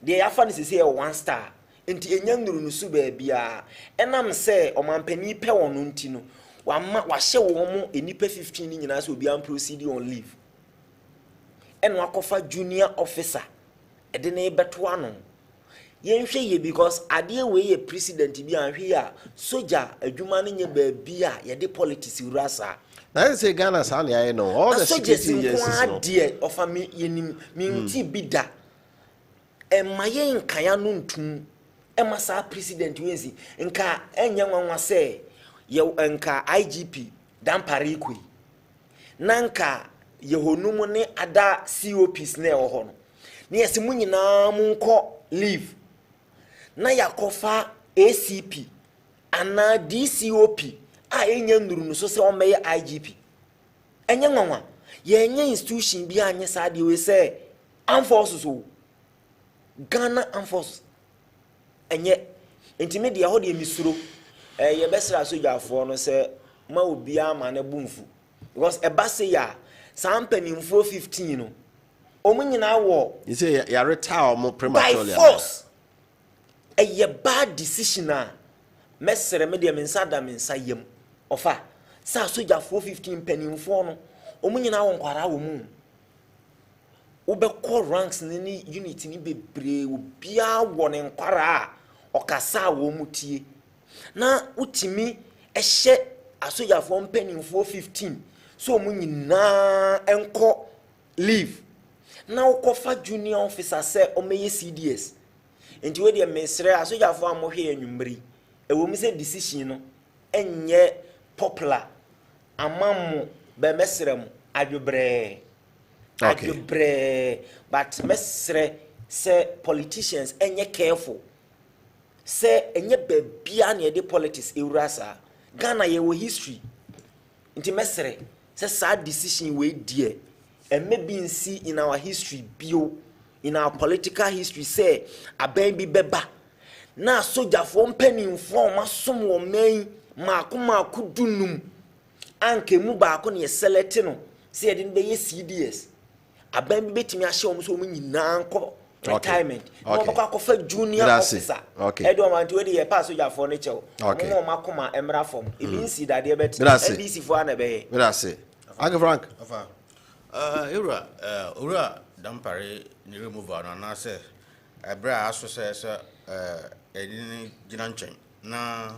they afa ne say 1 star enti enyanuru no su ba bia enam say omampani pe wono nti no wa hye wo mo enipa 15 ni nyina so obi am proceed on leave eno akofa junior officer ede na ebeto ano yenhwe ye because ade we ye president bi anhwe a soja adwuma no nye ba bia ye de politics urasa na say Ghana sa na ye no all the security agencies no de of me yenim minti bida emaye nkaya no ntum emasa president wenzi nka enye nwanwa say ye nka IGP dan parikwe nanka yehonum ne ada COPs na ho no ne yesi munyina munko leave na yakofa ACP ana DCOP enye nduru no so se o meye IGP enye nwanwa ye enye institution bi anye saade we say enforce so Ghana enforce enye intimate ya ho de misuro ye besra sojafo no se ma obi ama na bumfu because eba se ya sampanimfo 15 no omunyina wo you say ya retire mo prematurely by force a bad decision mesere me de mensa da mensa yam ofa sa sojafo 15 panimfo no omunyina wo nkwara wo mu ubekọ ranks ni unit ni bebre obia wo ne nkwara okasa wo mutie na utimi ehye asojafo mpanimfo 15 so omunyina enko leave na ukofa junior officer say omeye CDS nti we de mesre asojafo amohwe anwummeri ewo mi se decision no enye popular amamu be mesre mu adwobre but mesre say politicians enye careful say enye bebia na de politics eurasa Ghana ye wo history nti mesre say sad decision we die and maybe see in our history bio in our political history say aban bi beba na sojafo mpanimfo masom wo man maako dunum anke mu baako ne select no say de be CDS aban bi betimi ahye wo so nyina anko retirement no bako akofa junior officer edo man to dey pass sojafo ne chew mo makoma emra form e bin see that dey bet NDC fo na be Uncle Frank Ura dampare ni remove na say ebra aso say edini ginanchen na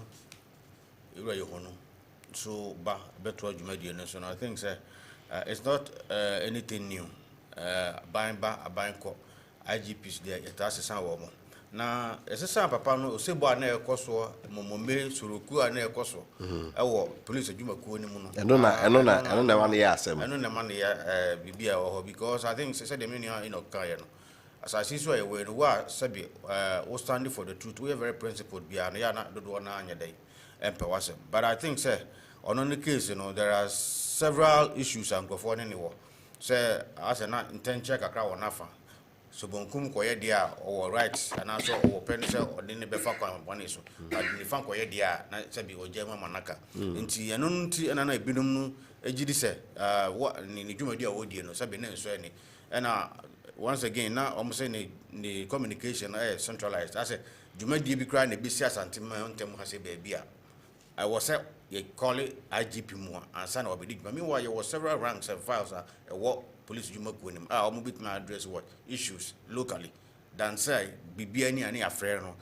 Ura yehono so ba beto adwumadi no so I think say it's not anything new buying ko IGPs there it has san wo mo na esesa papa no osebo na ekoso momombe suruku na ekoso ewo police adwumakuo ni mu no eno na wan ya asem eno na man ya bibia ho because I think say the meaning in okaya no as I see so we no wa sabi we stand for the truth we are very principled bia na ya na dodo na anya dai empe wasem but I think say on the case you know there are several issues and go for any wo say as na intention kakra wo nafa so bonkum koye dia or rights and also or pension or didn't be fa kwa bone so but ni fa koye dia na sabi ojema manaka nti eno nti na ebinum no ejidi se ni dwumadi a wodie no sabi na nso ani na once again na almost say ni communication centralized I say dwumadi bi kra na bi si asante ma ntem ha se ba bia I was say you call it IGP mu ansa na obedi but meanwhile there was several ranks and files what police jumaku nim omo bit my address what issues locally than say bibia ni ani afre no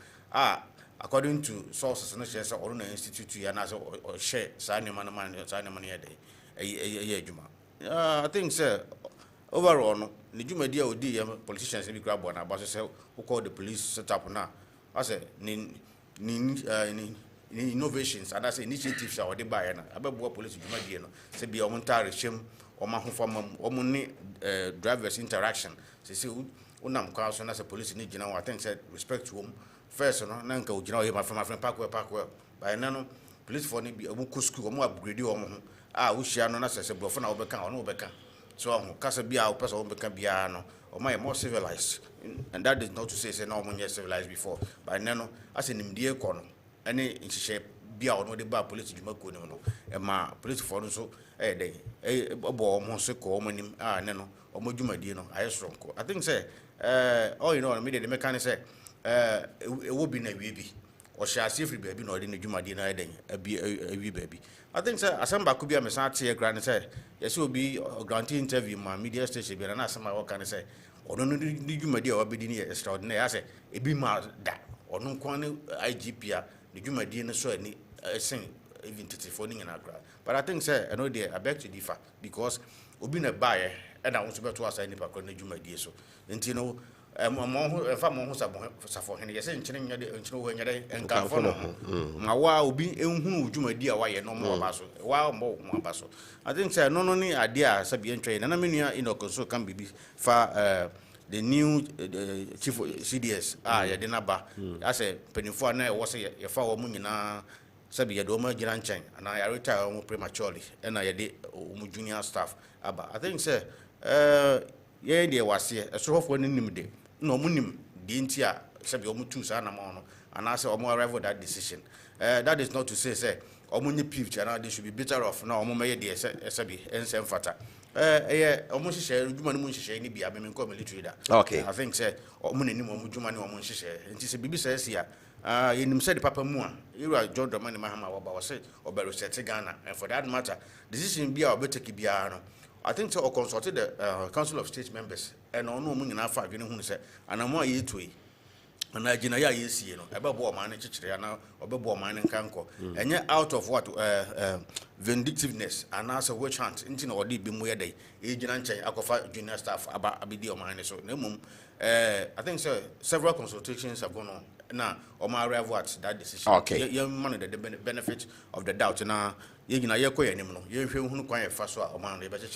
according to sources no share say oruna institute ya na say or share sa ni man ya dey juma I think say overall no ni juma dia odi ya politicians be grab one about say who call the police set up na I say ni innovations and that's initiatives are the buy na abebo police juma die no say bia omo ntare hwem omo hofama omo ni drivers interaction say unam kwa so na say police ni gina I think say respect to him first no na nka ogina o my friend park well by na no police for ni bi omo kusku omo upgrade omo wo hia no na say blofo na wo beka ono wo beka so ho kasa bia wo pesa wo beka bia no omo more civilized and that is not to say no omo nye civilized before by na no as nimdie ko no any nhihye bia ono de ba police dwumakuo ni no ma police for no so dey obo omo se ko omo nim ne no omo dwumadie no aye stronko I think say all you know me the mechanic say e wo bi na wie bi o sha se free baby no de ne dwumadie na den wi baby I think say asamba ko bia me san tie grant say yes obi grant interview ma media station bi na asamba wo kan say ono no di dwumadie o be di ni extraordinary I say e bi ma da ono nkwan IGP a the Jumadi no so any sing even 34 ning na gra but I think say I know there I beg to differ because obi na buy and I want to be to us any pa ko na Jumadi so nti no mo fa mo ho safo hene ye se nkyene nyade nkyene ho nyade enka fo no ma wa obi enhunu Jumadi a wa ye no mo ba so wa mo ba so I think say no ni ade a sabi entwe na menua inokonso kan bibi fa the new chief CDS ya de naba ase penifo na wo se ye fa wo mu nyina sabi ye do ma gira nchen na ya retire wo prematurely na ye de wo junior staff aba I think say ye de wase esohofo ni nim de na wo nim de ntia sabi wo mu tu sa na mo no and ase wo arrive that decision that is not to say omunye pivot and they should be better off na omumeye de sabi ensem fata omun hihye djuma ni mun hihye ni bia me nko military da okay I think say omun ani omun djuma ni omun hihye nti se bibi say sia yenim say the papa mu a Ira John Dramani Mahama wa ba say obero set Ghana and for that matter decision bia obeteki bia no I think so consulted the Council of State members and ono omun nyina fa adwene hu say anamo aye to yi and I Jinaya is, you know, about war man, Chichriana, or Bebo man and Kanko, and yet out of what vindictiveness and answer which hunt, into or deep in where they, agent and Akofa junior staff about Abidio mine, so no I think so. Several consultations have gone on now. Or my what that decision. Okay. Young money the benefit of the doubt now. You know, you're quite anymore. You who quite fast or man, they better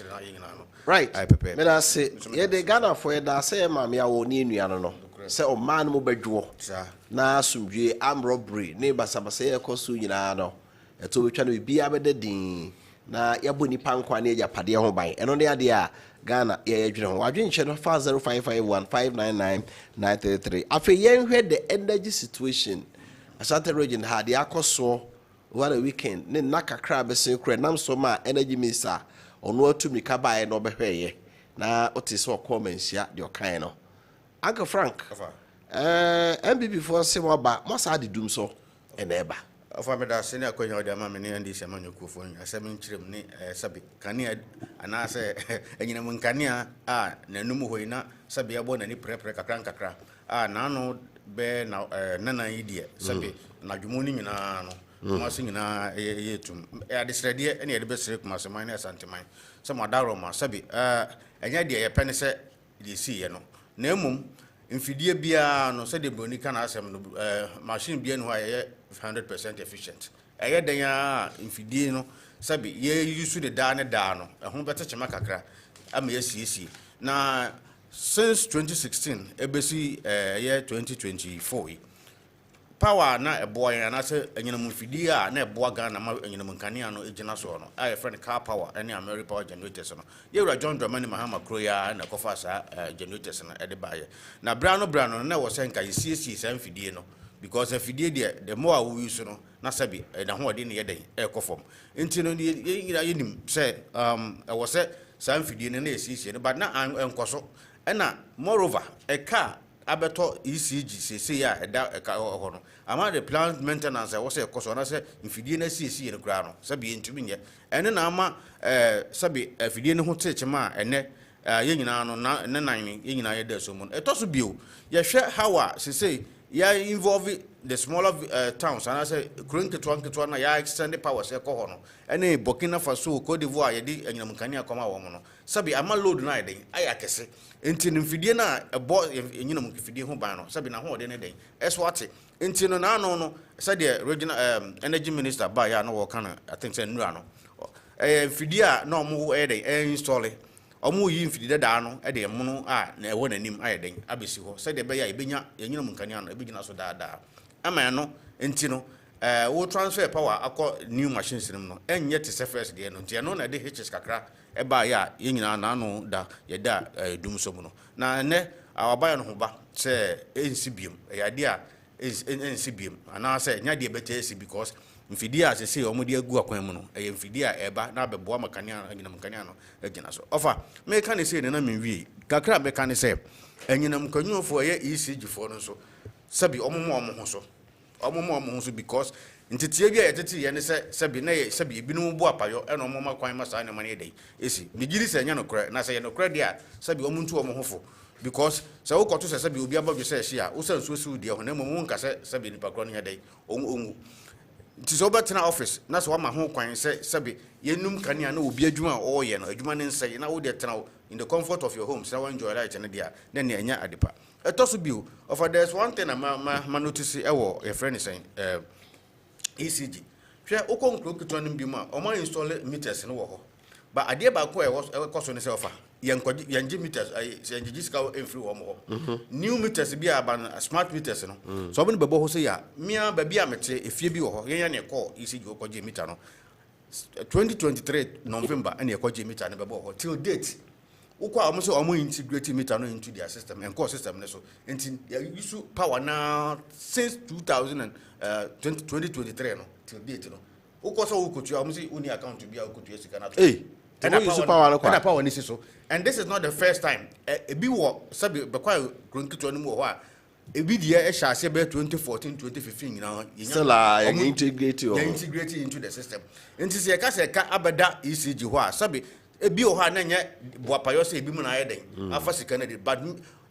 right. I prepare. But I say, yeah, the Ghana for that say, Mammy, I will need you. I don't know. Say, oh man, mobile draw. Now, some arm robbery, neighbor Sabasea Cosu, you know. A two which will be able to ding. Now, Yabuni Pankwane, your Padia home by, and on the idea. Ghana, yeah, you know, I didn't share 50551 599 933. After you heard the energy situation, a certain region had the Akoso. What a weekend, then Naka crab a secret, Nam Soma, energy minister, or no to me Kabai and Obehe. Now, what is what comments ya, your kind of Uncle Frank. MB before say what about must I doom so and ever. Of a senior coin or the mammy and this among phone, a 7 trim, Sabi, Cania, and I say, and you know, Cania, Nanumu, Sabia born any prepare cranka, Nano bear now, Nana idiot, Sabi, Najumuni in Massing in a yetum. I decided any of the best requests, minus anti-mine. Some Adaroma, Sabi, and idea a penny said, you see, you know, Nemum. Infidia bia no said the boni can asem machine bia no 100% efficient. Eye den ya infidie no sabi ye use the da no ehun beta chema kakra am yesiesie. Na since 2016 ebesi year 2024 power na eboy na say enyinam infidie a na eboa Ghana ma enyinam nkania no ejina so no aye friend car power any American power generators no ye wura John Dramani Mahama Kroya na kofa sa generators na ede baye na brano na wo say nka yesiesie sa infidie no because infidie the more we use no na sabi na ho ode ne ye den e kofom enti no ye nim say e wo say sa infidie na yesiesie no but na enkoso na moreover a car abeto ECG say ya eda eka ho no ama the plant maintenance was say koso na say infidie na CC no kra no sabi entumi nye ene na ama sabi afidie ne ho techema ene ye nyina no na ne nan ye nyina ye da so mu etoso bio ye hwe hawa say ya involve the smaller towns and I say krunketwa na ya extend power say ko ho no ene Burkina Faso Cote d'Ivoire ye di enyinam kania akoma wo no sabi ama load na eden aya kese enti nimfidie na ebo enyinam kifidie ho ban no sabi na ho de ne den eso ate enti no na no said the regional energy minister ba ya no wo kana I think say nura no fidie na omo eden install omo yi mfidie da no de mono na ewo nanim ayeden abesi ho said the be ya ebenya enyinam kania no ebegina so da ama no enti no we transfer power akọ new machines nim no enye te se first dey no ntia no na de HS kakra e ba ya yenyina na no da ye da dum so mu no na ne awaba no ho ba se ensibiem ya de a ensibiem ana se nya de beta esi because mfidi a se se o mu de agu akwan mu no e mfidi a eba na bebo makania anyina makania no agina so ofa me ka ne se ne na menwie kakra me ka ne se anyina mkanyofo ye ECG fo no so sabi omomo ho so omomo so because ntitie bia yetete ye ne se sabi na ye sabi ebinu bu apayo e no omomo kwan masa ne mane dey esi migiri se nya no kra na se ye no kra dia sabi omuntu omohofo because se wo koto se sabi obi abadwe se hye a wo se nso su die ho na momu nka se sabi ni pakro no nya dey ongu nti so betena office na so ma ho kwan se sabi yenum kania na obi adwuma o ye no adwuma ne nse na wo de tena in the comfort of your home so enjoy life ne dia na ne anya adepa etoso bio of there's one thing ma notice ewo your friend is saying ECG hwe okonkro kitwa nim bi ma o ma install meters no wo ho ba ade ba ko e koso ne se ofa yanje meters yanje sika enfri wo mo ho new meters bi aba smart meters no so obi ne bebo ho se ya mia ba bi amete efie bi wo ho yenya ne ko ECG ko je meter no 2023 November ene ko je meter ne bebo ho till date ukwa almost almost integrating meter no into their system and core system so until use power now since 2023 no till date no ukwa so ukutu almost uni account to be ukutu esika na and use power this so and this is not the first time e bi wo sabi be kwa kronkitu no mu ho a e bi dia e sha se be 2014 2015 na integrate into the system until se ka abeda ECG ho a sabi ebi o ha na nya boapayo say ebi mu na ayeden afa sika na de but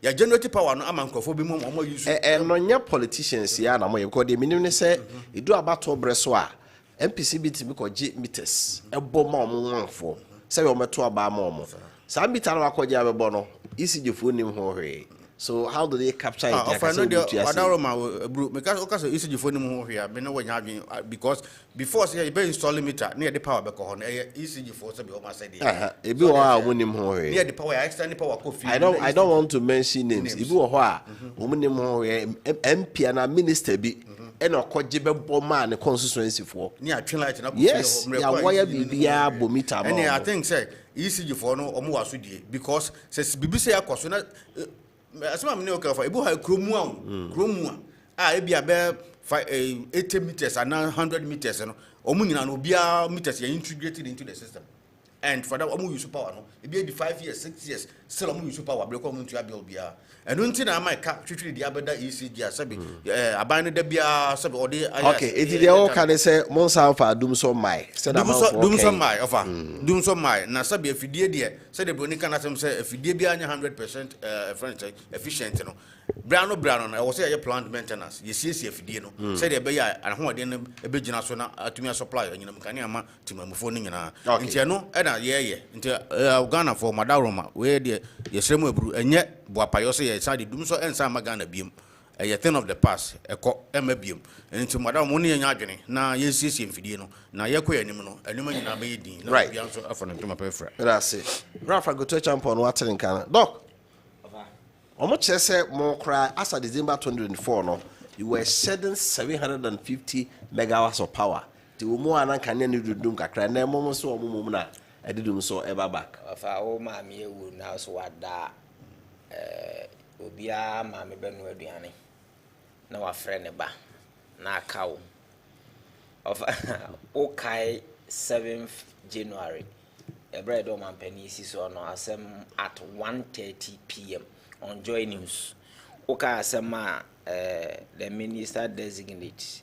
ya generative power no ama nkrofo bi mu mo use no nya politicians ya na mo ye because the minimum say edu abato breso a MPC bit bi ko G meters ebo ma mo wanfo say we meto aba ma mo sa meter na akọje abebo no ECG fo nim ho hwe. So how do they capture it? Because ECG phone here, because before say you installing meter near the power back on ECG for be almost said. Near the power external power coffee. I don't want to mention names. If you are MP and minister be and a cojibe man constituency for near light. Yes, why be meter. And I think say ECG for no omuasudi because says BBC akosuna asema mne okafa ebu ha kromu a e bia be 80 meters and 100 meters no omu nyina no bia meters are integrated into the system and for that omu use power no e bia 5 years 6 years still omu use power break omu to build bia and until na my cap twitwi dia beda ECG asabi aban no da bia sabi ode okay it dey all can say monsa fa dum so mai say that dum so mai ofa dum so mai na sabi afidie de say the broni kan asem say afidie bia nya 100% efficient no brano na wo say plant maintenance ye sie afidie no say the be ya ahode no ebe gina so na atumi supply anyina mkane ama timamufo no nyina ntia no e na ye ntia Ghana for madaroma we de ye sremu ebru enye boapayo say side dum so ensa magana biem a thing of the past eko emabiem enti madam mo ne nya adwene na yesiesie mfidie no na yekọ yanim no anuma nyina be yedin na bia so afọ ntoma pefra that's it Rafa go to champion watering kana doc omo chese mo kra as of December 2024 no you were shedding 750 megawatts of power the omo ananka ne dudum kakra na mo so omo na edidum so eba back afa o ma me ewu na so wada obia ma me benu aduane na wa frɛ ne ba na akawo of okay 7th January every do man penny si so no asem at 1:30 p.m. on Joy News okay asem the minister designate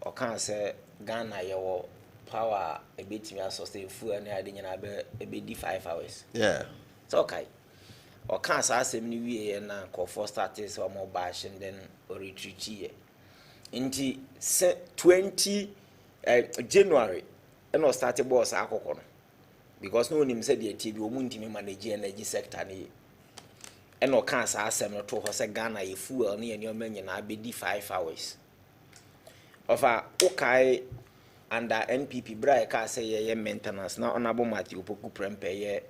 oka say Ghana yewo power a bit me sustain full and I didn't be 5 hours yeah it's okay or can't say me and for started so more bash and then retreat here. Inti 20 January and I started boss alcohol because no one said the TV won't manage energy sector and no can't say no to say Ghana a fool near your men and I be 5 hours of a okay under NPP bra ka say ye maintenance na honorable Matthew Poku Prempe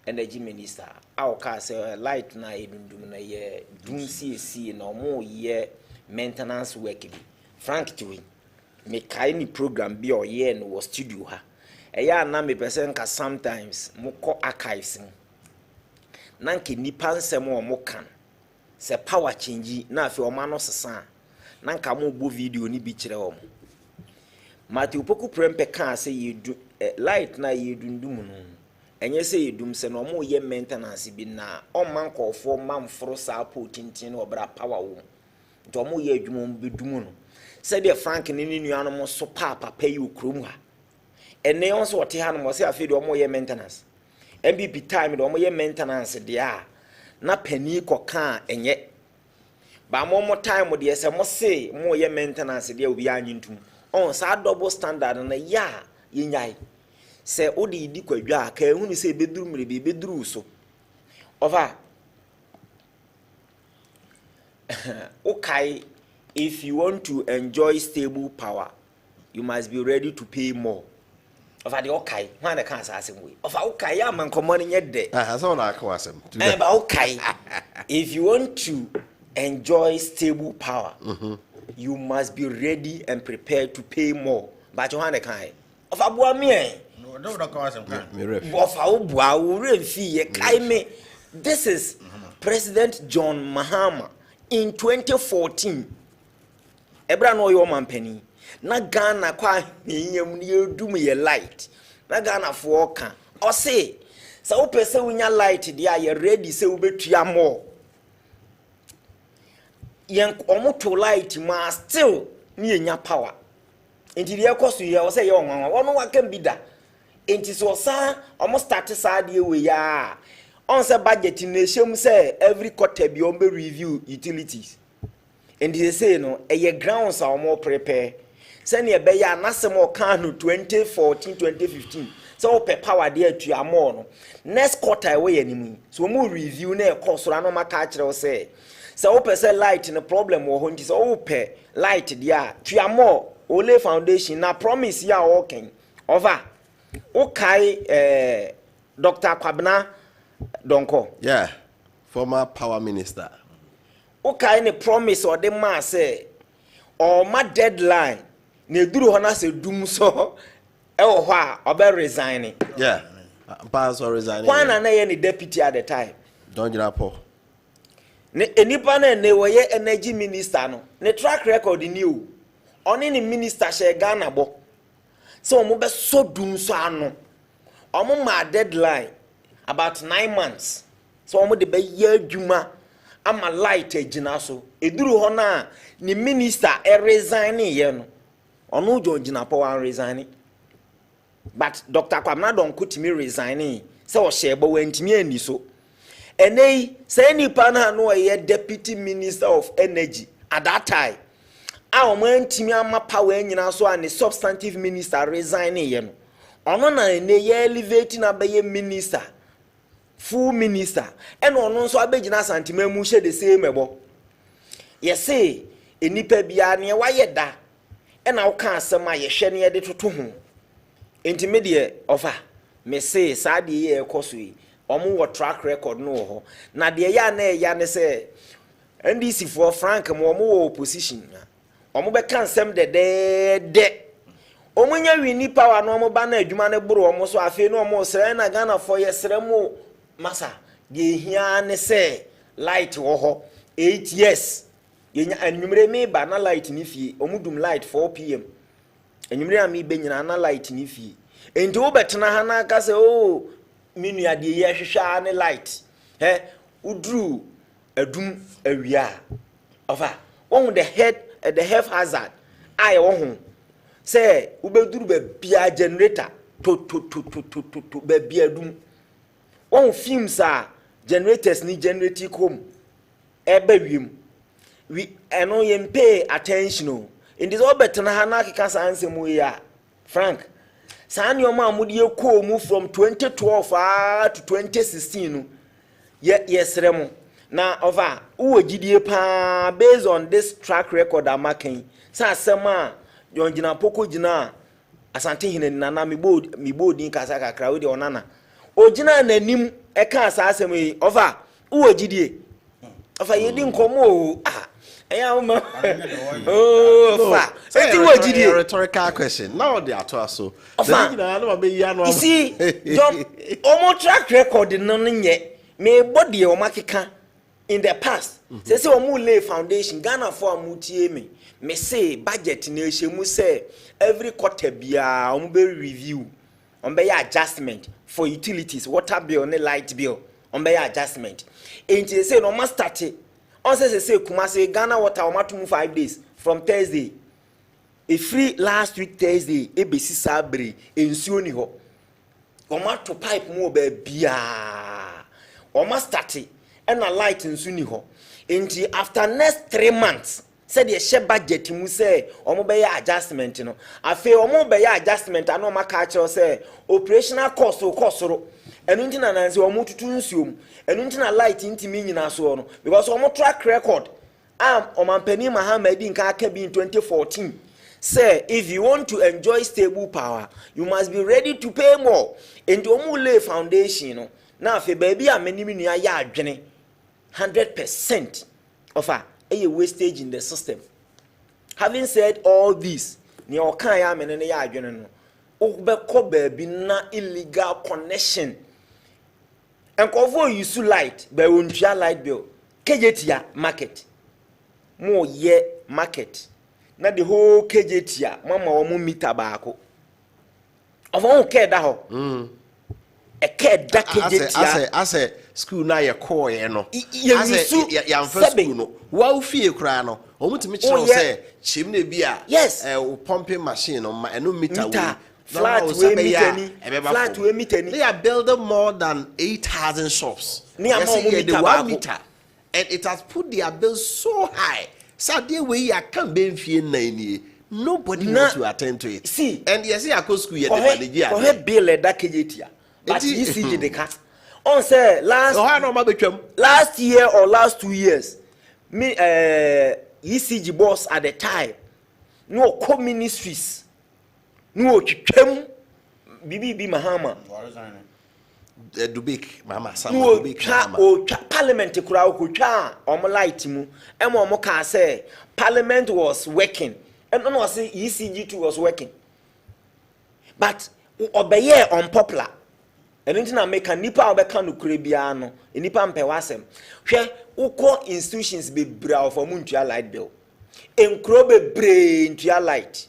energy minister our car say light na edundum na ye dun CC na mo ye maintenance work bi frank tiwi me kai ni program bi o ye no was studio ha eya na me person ka sometimes mo ko archives na nke nipa nsem o mo kan se power change na afi o ma no sesa na nka mo bo video ni bi kire o mo Matthew Poku Prempe ka say ye light na ye dundum no enye se yedum se no mo ye maintenance bi na o man kofo mamforo sa potintin no bra power wo to mo ye adwuma bi dum no se de frank ni nua no so papa pay ukrom ha ene on so te ha no mo se afi de o mo ye maintenance MBP time de o mo ye maintenance de a na pani koka enye ba mo time de se mo se mo ye maintenance de obi anyintum on sa double standard na ya yenyai se odi di kwadwa ka ehunu se beduru mrebe beduru so over okay if you want to enjoy stable power you must be ready to pay more over the okay when the can say we over okay ya man komo nye de so na aka wasem but okay if you want to enjoy stable power you must be ready and prepared to pay more but you want the kind of abua me this is President John Mahama in 2014. Ebra no yo man penny. Na Ghana kwa nyem ni edum ye light. Na Ghana for ka. O say sa wo pese wunya light dia ye ready say wo betua more. Yen omoto light ma still ni enya power. Inti dia koso ye o say ye onwan. Wono wa kan bi da. enti so san almost start side we ya on say budget in nation say every quarter be on be review utilities and they say no e grounds are more prepare send e be ya nasem o kan no 2014 2015 so pe power there to amon no next quarter we animu so mo review na e cost so na maka kire say so say light no problem wo ho nti so pe light there to amon ole foundation na promise ya working over okay Dr. Kwabena Donko. Yeah, former power minister. Okay, any promise or the man say, or my deadline, ne duru hona se dum so, hwa obe resigning. Yeah, pass or resigning. Why na any deputy at the time? Don't you know? Ne enipa na ne woye energy minister no. Ne track record new. Oni ni minister she Ghana bo. So omo be so dum so ano. Omo ma deadline about 9 months. So omo de be ye adwuma ama light agina so. Eduru ho na ni minister resign ye no. Ono jo gina po wan resign. But Dr. Kwabena Donko timi resign. So o shebo wantimi ani so. Enei say nipa na no ye deputy minister of energy at that time. A man timi ama power nyina so and the substantive minister resign ye no. Ono na ene ye elevate na be minister. Full minister. And ono nso abegina santima mu hye the same ebo. Ye say enipa bia ne wa ye da. E na wo kan asema ye hwe ne ye de toto ho. Intermediate offer. Me say sa de ye ekoso yi. Omo wo track record no ho. Na de ya na ya ne say NDC for Frank mo wo opposition. Omo be kan sem de omunya wini power no omo ba na adwuma ne boro omo so afi no omo sere na Ghana for yesere mo masa de hia ne say light wo ho 8 years yenya anwumre me ba na light ni fie omudum light 4 pm anwumre ami be nyina na light ni fie enti wo betena ha na aka say oh minu ade ye hwehwa ne light udru adum awia ofa won the health hazard aye wo ho say ubeduru be bia generator to be bia dum won films are generators ni generating home ebe wiem we eno yem pay attention in this obetna hana kika sanse mu ya Frank san yo ma mudi ekọ mu from 2012 to 2016 no yesere mu na over uwe gidie pa based on this track record amaken sa asema Jongina poko jina asante hine nana mi bodi kasa kakra we de onana ogina nanim e ka asasem yi over uwe gidie ofa yedi nkomo eya uma fa eti uwe gidie rhetorical question now they are to so you see John omo track record no nye me body o makeka in the past say omo lay foundation Ghana for amutie me say budget na ehemu say every quarter bia on be review on be adjustment for utilities water bill and light bill on be adjustment enti say no must start on say Kumasi Ghana water o matum 5 days from Thursday e free last week Thursday e be sabre ensuo ni ho o mato pipe mo ba bia o must start and a light ensuo ni ho enti after next 3 months said ye share budget mu say omo be ya adjustment no afi omo be ya adjustment ano maka kire say operational cost ro enu ntina na nse omo tutu nsuom enu ntina light ntimi nyina so no because omo track record omampani Mahamadi nka aka bi in 2014 say if you want to enjoy stable power you must be ready to pay more and omo lay foundation no na afi baby amenimi nua ya adwene 100% of a wastage in the system. Having said all this, ni okan ya menene ya adwene no. Obekọ baby na illegal connection. Enkofo use light, be wontua light bill. Kejetia market. Mo ye market. Na the whole kejetia mama wo meter baako. Ofo ke da ho. Eke da kejetia. Ase school na ye call ye no. Ase ya mfa school no. Wa ufie kra no. Omutimi kire say chim na bia. Yes. Pumping machine no ma eno meter flat we miteni. They are building more than 8,000 shops. The 1 meter. And it has put their bills so high. So the way I can't be in nobody wants to attend to it. See, and yes, I go school yet. Bill that kejetia. But you see the cat. On say last year or last 2 years, me ECG boss at the time, no co-ministries, no chem, BB Mahama. Dubik, Mama, no parliament kucha light mu. Moka say parliament was working, and no say ECG2 was working. But obey unpopular. And then I make a nipa obeka no krebiano, a nipa mpewasem. Hwe uko institutions be bra for muntua light bill. Enkro be brain to your light.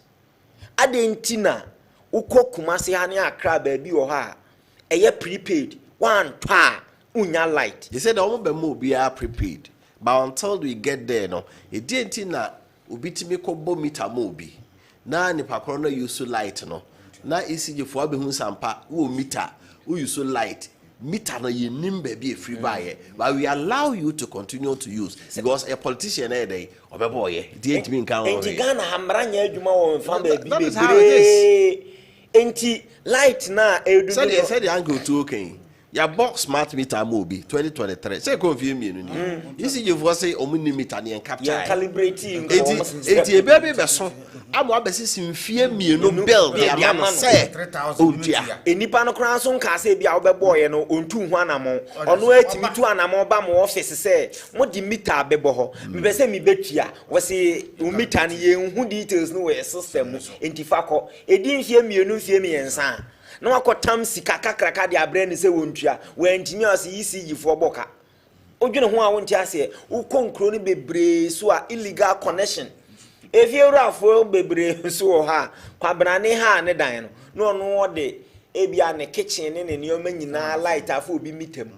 Adentina uko Kumasi hani Accra baby or ha. Eye prepaid one pa unya light. They said all be mo be are prepaid. But until we get there no, e dentina ubitimi ko bo meter mo bi. Na nipa kro no use light no. Na ECG for be hu sampa wo meter. You so light meter no you nim baby free buy, but we allow you to continue to use because a politician day or boy didn't mean count. Ghana hamranya adwuma won fan baby enti light na edu said the angle to okay your box smart meter mobi 2023 say confuse me no you see you for say omuni meter na capture calibrating enti baby beso amo abesi mfie mienu bill dey am say 3000 enipa no kran so nka say bia obebo ye no ontu hu anamo ono atimi tu anamo ba mo office say mo di meter abebo ho me be say me betua we say o meter ne ye hu details no we system enti fakọ edi mfie mienu mfie miensa no akotam sika kakraka de abre ne se wontua wantimi ase ECG fo boka odwene ho a wonti ase ukonkro ne bebre so a illegal connection if you rafo bebre so ha kwabrane ha ne dan no no de ebia ne kitchen ne nioma nyina light afo obi mitem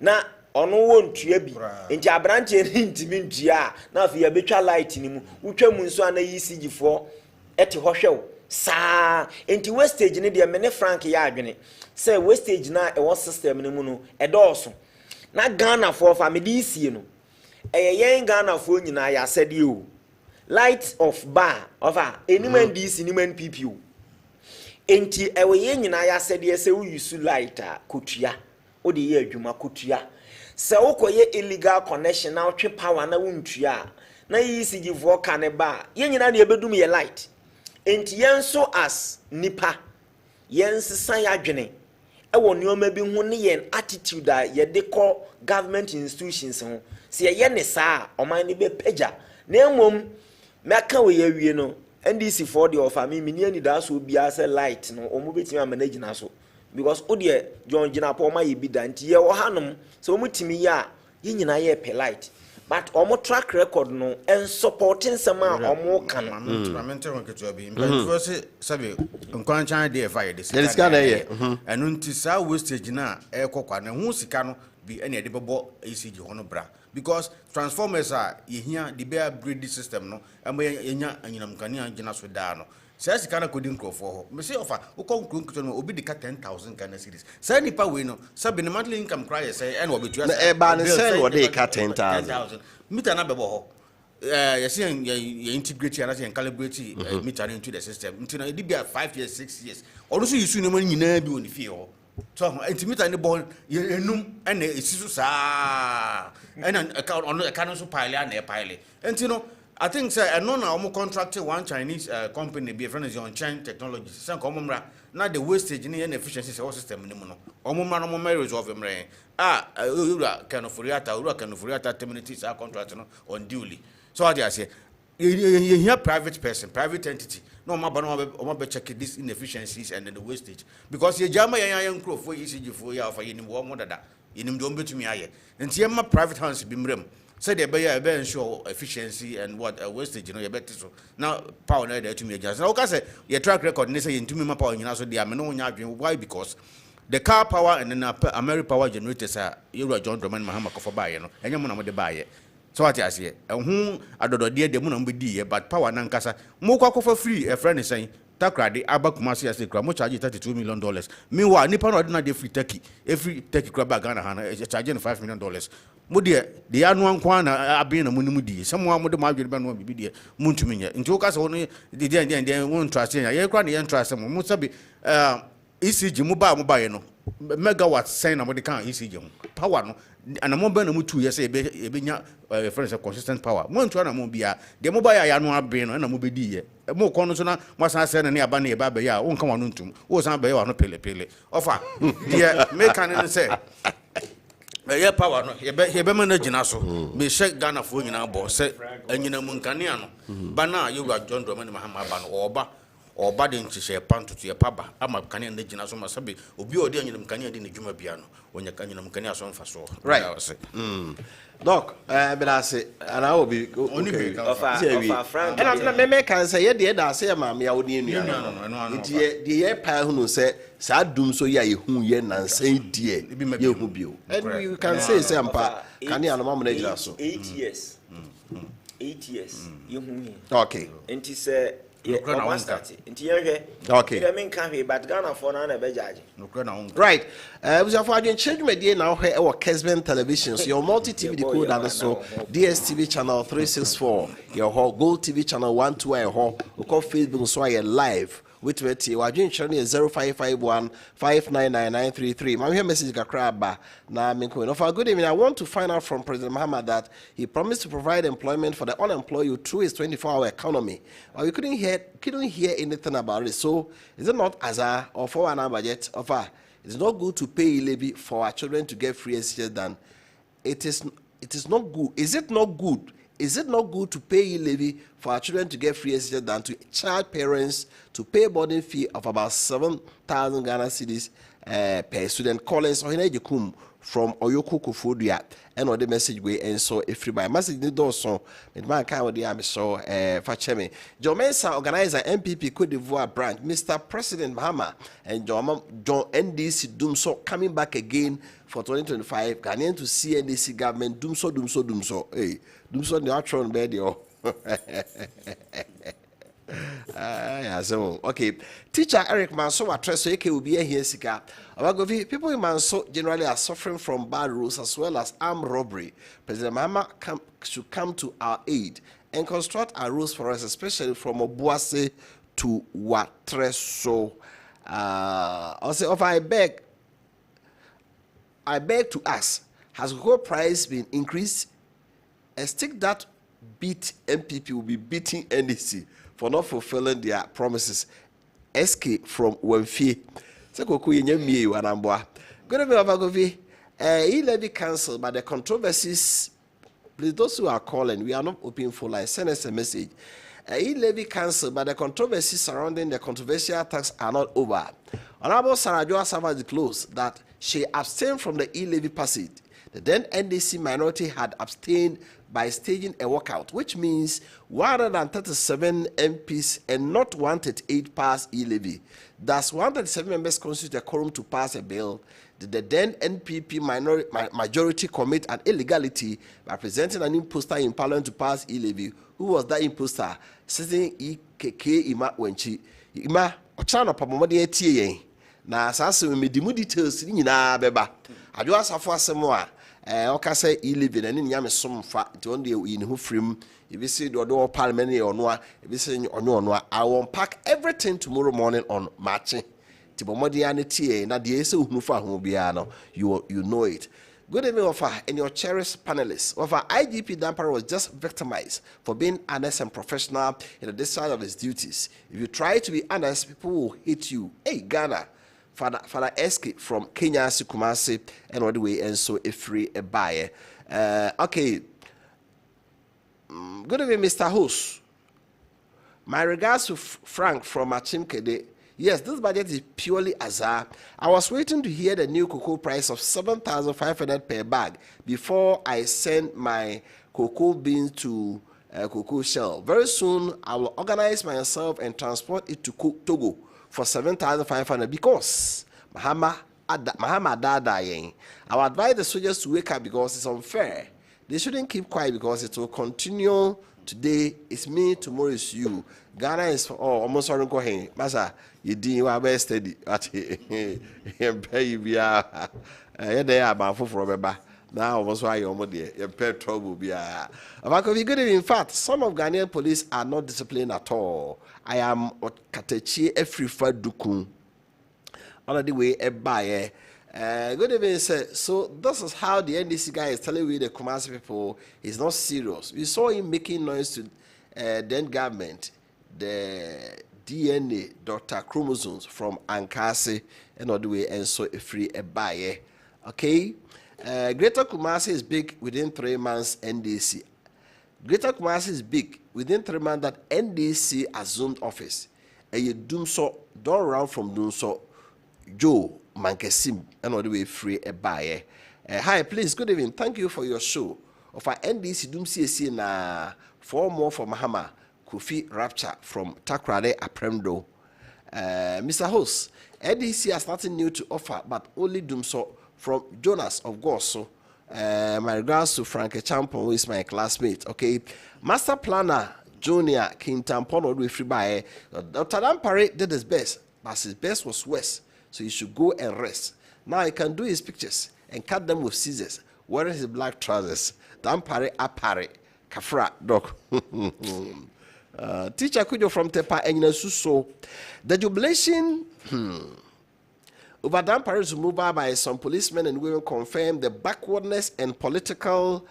na ono wontua bi nti abranche ne ntimi ntua na afi ya betwa light ni mu utwa mu nso ana ECG fo ete ho hwew sa enti wastage ne de mene frank ya adwene say wastage na e wo system ne mu no e dooso na Ghana for family isie no yen Ghana for nyina ya sede o light of bar of anyman DC anyman PPO enti ewe yen nyina ya sede se wo use light a kotua o de ye adwuma kotua se wo koye illegal connection na otwe power na wontua na ECG for ka ne ba yen nyina na ebedum ye light enti yenso as nipa yensesan yadwene ewo nioma bi hu ne yen attitude a ye de call government institutions ho se ye ne saa oman ne be pagya na emom meka we yawie no NDC for the of me ni ani da so bia se light no omo betimi manage na so because o de John Gina po ma ye bi da nti ye wo hanom so omo timi ya ye nyina ye pe light but omo track record no and supporting some omo kan mentor on keto bi but first sabe nkwan chan dey fire this there is can here and unti sa wastage na e kokwa na hu sika no bi ene de bebo ECG hono bra because transformers are yehia the be upgrade system no amba yenya anyinam kan agina so da no say sika na coding crofo ho me say offer ukon kronkuto no obi de ka 10,000 Ghana cedis say nipa we no sabe the monthly income cry say and obetua e ba ne say wo de ka 10,000 meter na bebo ho yes you integrate and you calibrate meter into the system until it be 5 years 6 years also you see no money nyina bi on the fee so meter ne bo enum and esisu sa and account on account so pile and e pile and you know I think say I know now I'm contracted one Chinese company be a friend is on China technology say komumra na the wastage ni and efficiency system ni mu no omumra no mo resolve mre ura kind of furiata 10 minutes contract no on duly so what I say you private person private entity no ma be check this inefficiencies and the wastage because ye jama yan crop for ECG for ya for yinim wo mo dada yinim do betumi aye enti ma private hands bi mrem say they be ensure efficiency and what wastage you know you better so now power na dey to me just now say your track record ne say yintumi ma power nyina so dey am no nya adwen why because the car power and then American power generators are you John Dramani Mahama Kofi Appiah no enya mo na mo de baye so what I say hu adodo de mu na mo di but power na nkasa mo kwa kofa free a friend say takrade aba Kumasi as a cramo charge $32 million. Meanwhile, Nippon ordinary free turkey, every turkey crab Ghana Hana charging $5 million. Mudia, the annual Kwana are being a munimudi. Someone would imagine Bano be Muntuminia. In Tokas only the day won't trust in a crowd and trust some Musabi ECG mobile megawatt sign about the car ECG power. And a mobile no 2 years a friends of consistent power. One to an mobile, the mobile annual brain and a mobile. A more connoisseur must I send a near Bani Babaya, won't come on to, was on Bayo no pele. Offer, dear, make an say. Yeah, power, no, he be managing us. May shake Ghana for in our boss, and you know Muncaniano. Bana, you got John Drummond Mahamaban or Badin to say a pan to your papa. I'm a Canadian Leginaso Masabi, Obio Dian Canadian in the Juma piano when you're Canadian Caniason for so. Right, I say. Doc, but I say, and I will be only of our friend. And I can say, yeah, I say, Mammy, I would need the air who said, Sad doom so ya who yen and say, dear, you who be. And you can say, Sampa, can you nominate so 8 years? 8 years. Okay. And he said, okay. I mean, can be, but Ghana for none of right. We have change media now here our Kessben television. So your multi TV decoder and so DSTV channel 364, your whole Gold TV channel 121, we call Facebook so I live. With you, Adwenkyere is 0551 599 My here message Gakraba na minko. Of good evening. I want to find out from President Mahama that he promised to provide employment for the unemployed through his 24-hour economy. Or we couldn't hear anything about it. So is it not Azar or for an budget offer? It's not good to pay a levy for our children to get free education than it is not good. Is it not good? Is it not good to pay a levy for our children to get free education than to charge parents to pay a boarding fee of about 7,000 Ghana cedis per student? Collins Ohinejikum from Oyoko Kofodia and the message we and so if you buy message the doorso with my car with the army so Fachemi. John Mensa organizer MPP Cote d'Ivoire branch, Mr. President Mahama and John NDC Dumso coming back again for 2025. Ghanaian to see NDC government Dumso. Hey, Dumso the actual bed yo. Okay. Teacher Eric Manso address so will be here sika. People in Manso generally are suffering from bad rules as well as armed robbery. President Mahama should come to our aid and construct our rules for us, especially from Obuase to Watreso. Also, if I beg to ask, has cocoa price been increased? A stick that beat MPP will be beating NDC for not fulfilling their promises. SK from Wemfie. Sekoku yenyemi wanambwa. Good evening, Avagovi. E-levy cancelled, but the controversies, please, those who are calling, we are not open for line. Send us a message. E-levy cancelled, but the controversies surrounding the controversial tax are not over. Honorable Sarah Joa Savage disclosed that she abstained from the e-levy passage. The then NDC minority had abstained by staging a walkout, which means 137 MPs and not 138 passed e-levy. Thus, 137 members constitute a quorum to pass a bill. Did the then NPP majority commit an illegality by presenting an imposter in Parliament to pass e-levy? Who was that imposter? Sitting EKK Ima Wenchi. Ima, Ochano Pamomodi Etiye. Na sasa we medimu details ni nyina beba. Adwo asafo asemo a oka say e-levy na ni nyame somfa nti on de yin ho frim if you see the other parliament or no if you see ono I will unpack everything tomorrow morning on marching tibomodi aneti na de ese hunu fa ho bia no you know it. Good evening, Wofa, and your cherished panelists. Wofa, IGP Dampara was just victimized for being honest and professional in the discharge of his duties. If you try to be honest, people will hate you. Hey, Ghana. Father SK from Kenya, Kumasi, and all the way, and so a free a buyer. Okay. Good evening, Mr. Host. My regards to Frank from Achimkede. Yes, this budget is purely azar. I was waiting to hear the new cocoa price of 7,500 per bag before I send my cocoa beans to cocoa shell. Very soon, I will organize myself and transport it to Togo for 7,500 because Mahama Dada. I will advise the soldiers to wake up because it's unfair. They shouldn't keep quiet because it will continue Today it's me, tomorrow is you. Ghana is almost sorry go hen. Masa, you didn't have a steady at pay you be a about for Beba. Now almost why you're there. Your pet trouble be a good. In fact, some of Ghanaian police are not disciplined at all. I am Katechi every Dukun. Another way a buyer. Good evening, sir. So this is how the NDC guy is telling we the Kumasi people is not serious. We saw him making noise to then government, the DNA, Dr. Chromosomes from Ankasi, and all the way, and so a free a buyer. Okay? Greater Kumasi is big within 3 months NDC. Greater Kumasi is big within 3 months that NDC assumed office. And you do so, don't run from doing so. Joe Mankesim, and all the way free a buyer. Hi, please, good evening. Thank you for your show. Of our NDC Doom CSC na 4 more for Mahama, Kofi Rapture from Takrade Apremdo. Mr. Host, NDC has nothing new to offer, but only Doom so from Jonas of Gosso. My regards to Frank Champon, who is my classmate. Okay, Master Planner Junior King Tampon all the way free buyer. Dr. Dampare did his best, but his best was worse. So he should go and rest. Now he can do his pictures and cut them with scissors, wearing his black trousers. Dampare apare, kafra dog. Teacher Kujo from Tepa and Suso. The jubilation over Dampare's removal by some policemen and women confirmed the backwardness and political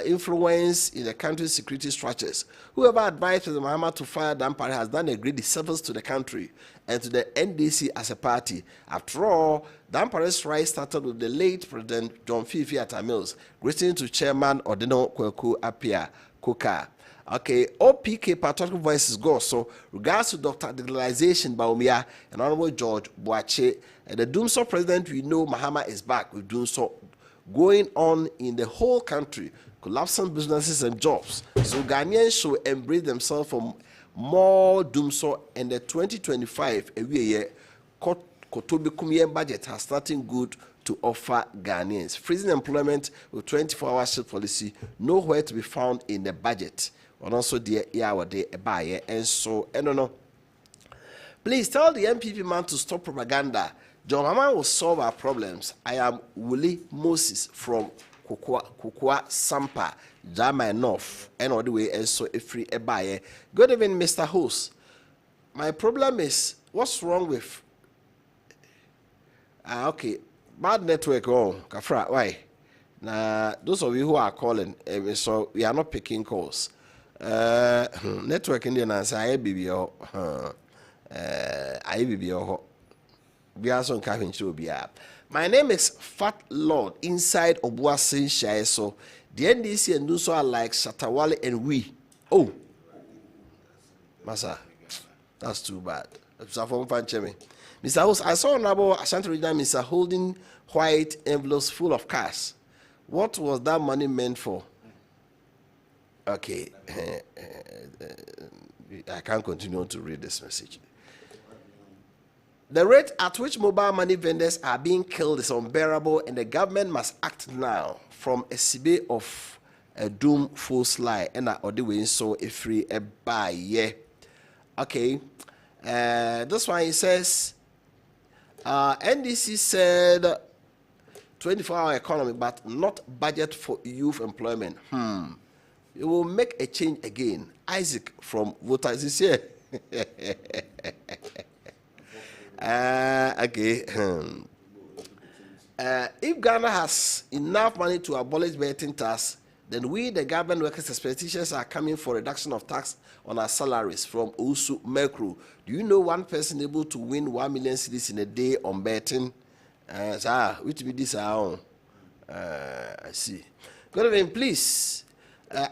influence in the country's security structures. Whoever advised President Mahama to fire Dampare has done a great disservice to the country and to the NDC as a party. After all, Dampare's rise started with the late President John Fifi Atamils, greeting to Chairman Wofa Kofi Appiah, Koka. Okay, OPK patriotic voices go. So, regards to Dr. Digitalization Baumia and Honorable George Boache, and the Doomso president, we know Mahama is back with Doomso going on in the whole country, collapsing businesses and jobs. So Ghanaians should embrace themselves for more Doomso, and the 2025 Kotobi Kumien budget has starting good to offer Ghanaians. Freezing employment with 24-hour shift policy nowhere to be found in the budget. And also the buyer and so I don't know. Please tell the MPP man to stop propaganda. John Mahama will solve our problems. I am Willie Moses from Kukua Sampa, Jama North, and all the way, and so a free a buyer. Good evening, Mr. Host. My problem is, what's wrong with okay, bad network Kafra, why? Now those of you who are calling, so we are not picking calls. Network in the answer, I my name is Fat Lord inside Obuasi Shire. So the NDC and Duso are like Shatawale and we. Oh, Massa, that's too bad. Mr. Host, I saw Nabo Ashanti Regional Mr. holding white envelopes full of cash. What was that money meant for? Okay, I can't continue to read this message. The rate at which mobile money vendors are being killed is unbearable, and the government must act now. From a CB of a doom full slide, and I the way so a free a buy, yeah. Okay, this one he says, NDC said 24-hour economy, but not budget for youth employment. It will make a change again. Isaac from Voters this year. Okay. If Ghana has enough money to abolish betting tax, then we, the government workers, as politicians, are coming for reduction of tax on our salaries from Usu Merkru. Do you know one person able to win 1 million cedis in a day on betting? Which be this I see. Good evening, please.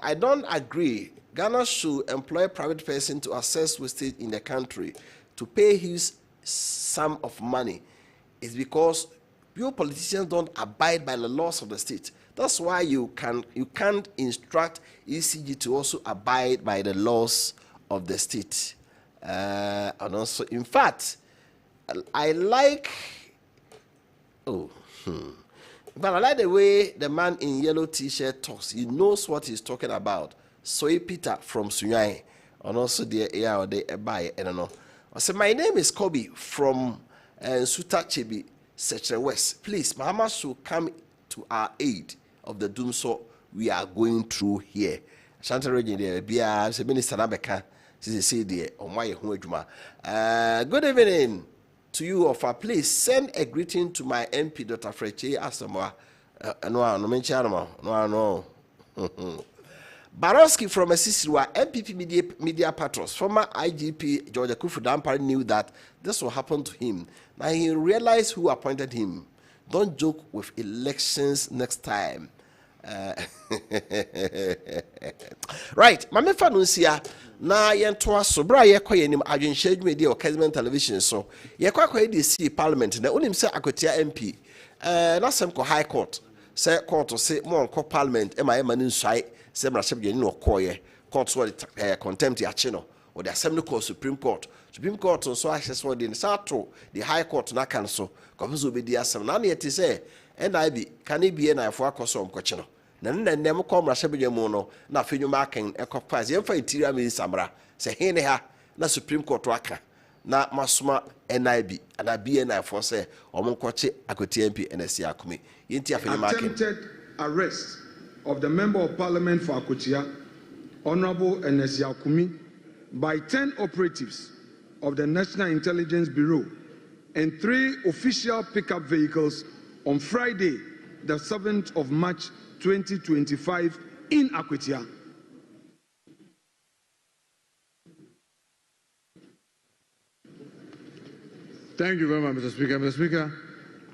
I don't agree. Ghana should employ a private person to assess wastage in the country to pay his sum of money. It's because you politicians don't abide by the laws of the state. That's why you can't instruct ECG to also abide by the laws of the state. And also, in fact, I like. But I like the way the man in yellow t-shirt talks. He knows what he's talking about. Soy Peter from Sunyai, and also the air or the buy, and no. I said, my name is Kobe from Suta Chibi, Section West. Please, Mama should come to our aid of the doom so we are going through here. Shanta Regin, the Bia, Minister Nabeka, say the on my home. Good evening to you, Ofa. Please send a greeting to my MP, Dr. Freche Asamoah. No. Baroski from Assisiwa, MPP media patrons, former IGP George Akufu Dampare knew that this will happen to him. Now he realized who appointed him. Don't joke with elections next time. Right, Mame Fanusia. Na yentoa sobra yekoye nim Adwenkyere media or Kessben television so yekoye dey see parliament na onim say akotia MP na sem ko high court say court say mo onko parliament e ma ni nsai say mrasheb geni no koye court so contempt ya chi no or the assembly court supreme court so access for the sato the high court na kan so kofuzo be di asem na na yeti say NIB kan e bie na afo akoso omkoche no na nem ko mrashebe mu no na afenyu maken ekopaz yemfa interior minister mra se hene ha na supreme court aka na masoma NIB ana BNI for say omonkoche akoti MP NSC akumi yenti afenyu maken attempted arrest of the member of parliament for Akotia Honorable NSC Akumi by 10 operatives of the National Intelligence Bureau and 3 official pickup vehicles on Friday the 7th of March 2025 in Akotia. Thank you very much, Mr. Speaker. Mr. Speaker,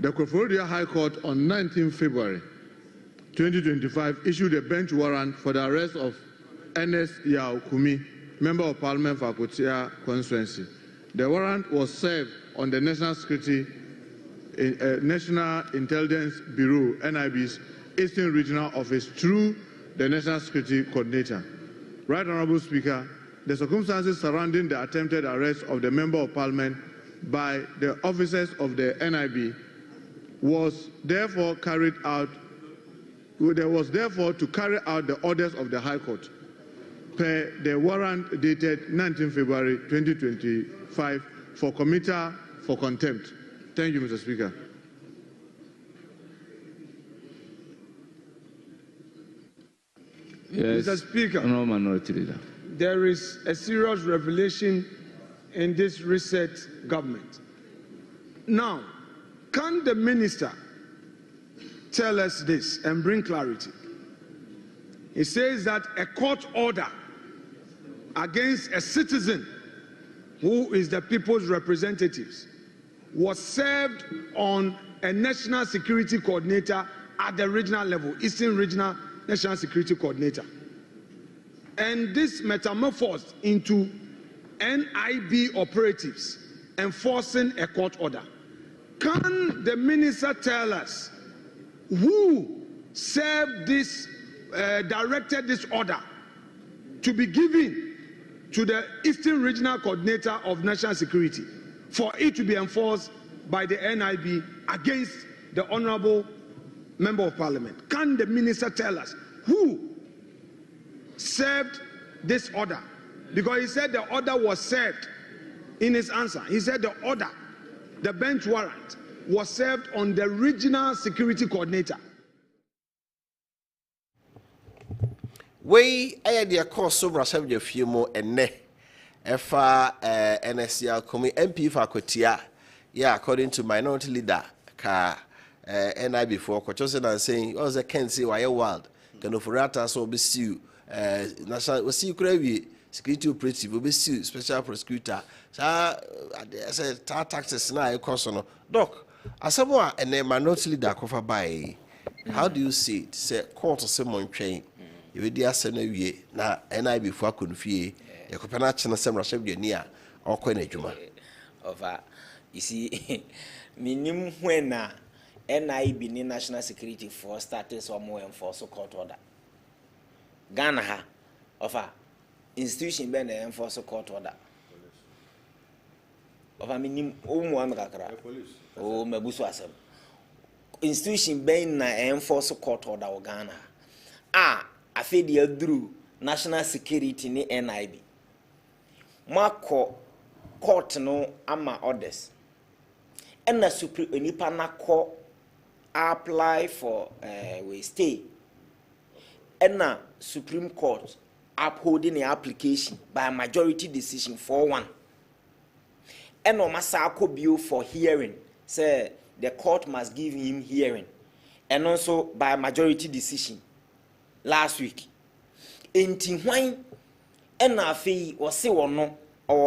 the Koforidua High Court on 19 February 2025 issued a bench warrant for the arrest of Ernest Yao Kumi, Member of Parliament for Akotia constituency. The warrant was served on the National Intelligence Bureau, NIB's Eastern Regional Office through the National Security Coordinator. Right Honorable Speaker, the circumstances surrounding the attempted arrest of the Member of Parliament by the officers of the NIB was therefore to carry out the orders of the High Court per the warrant dated 19 February 2025 for committer for contempt. Thank you, Mr. Speaker. Yes, Mr. Speaker, no minority leader. there is a serious revelation in this reset government. Now, can the minister tell us this and bring clarity? He says that a court order against a citizen who is the people's representatives was served on a national security coordinator at the regional level, Eastern Regional National Security Coordinator. And this metamorphosed into NIB operatives enforcing a court order. Can the minister tell us who served this, directed this order to be given to the Eastern Regional Coordinator of National Security for it to be enforced by the NIB against the Honorable Member of Parliament? Can the minister tell us who served this order? Because he said the order was served in his answer. He said the order, the bench warrant, was served on the Regional Security Coordinator. We had the course of a few more and ne. NSC Akumi MP for Akotia. Yeah, according to minority leader, NIB for Kochosen and saying, "Oh, the can't say why wild. Can offerata so be sue. National was see security operative will be sue special prosecutor. So I said taxes now a cost on doc. As someone and a minority leader cover by. How do you see it? Say court or someone train. You will dear send away now NIB for Kunfi. You could not send some Russian near or Quenejuma. Over, you see, minimum when NIB national security for status or more enforce a court order. Ghana of a institution ben enforce a court order. Of a minimum oh Mabuswasem. Institution ben enforce a court order or Ghana. I feel the drew national security ni NIB mako court no ama orders and supreme nipa na ko apply for we stay and Supreme Court upholding the application by a majority decision 4-1 and no masako bill for hearing say the court must give him hearing and also by a majority decision last week enti hwan and afei wose wono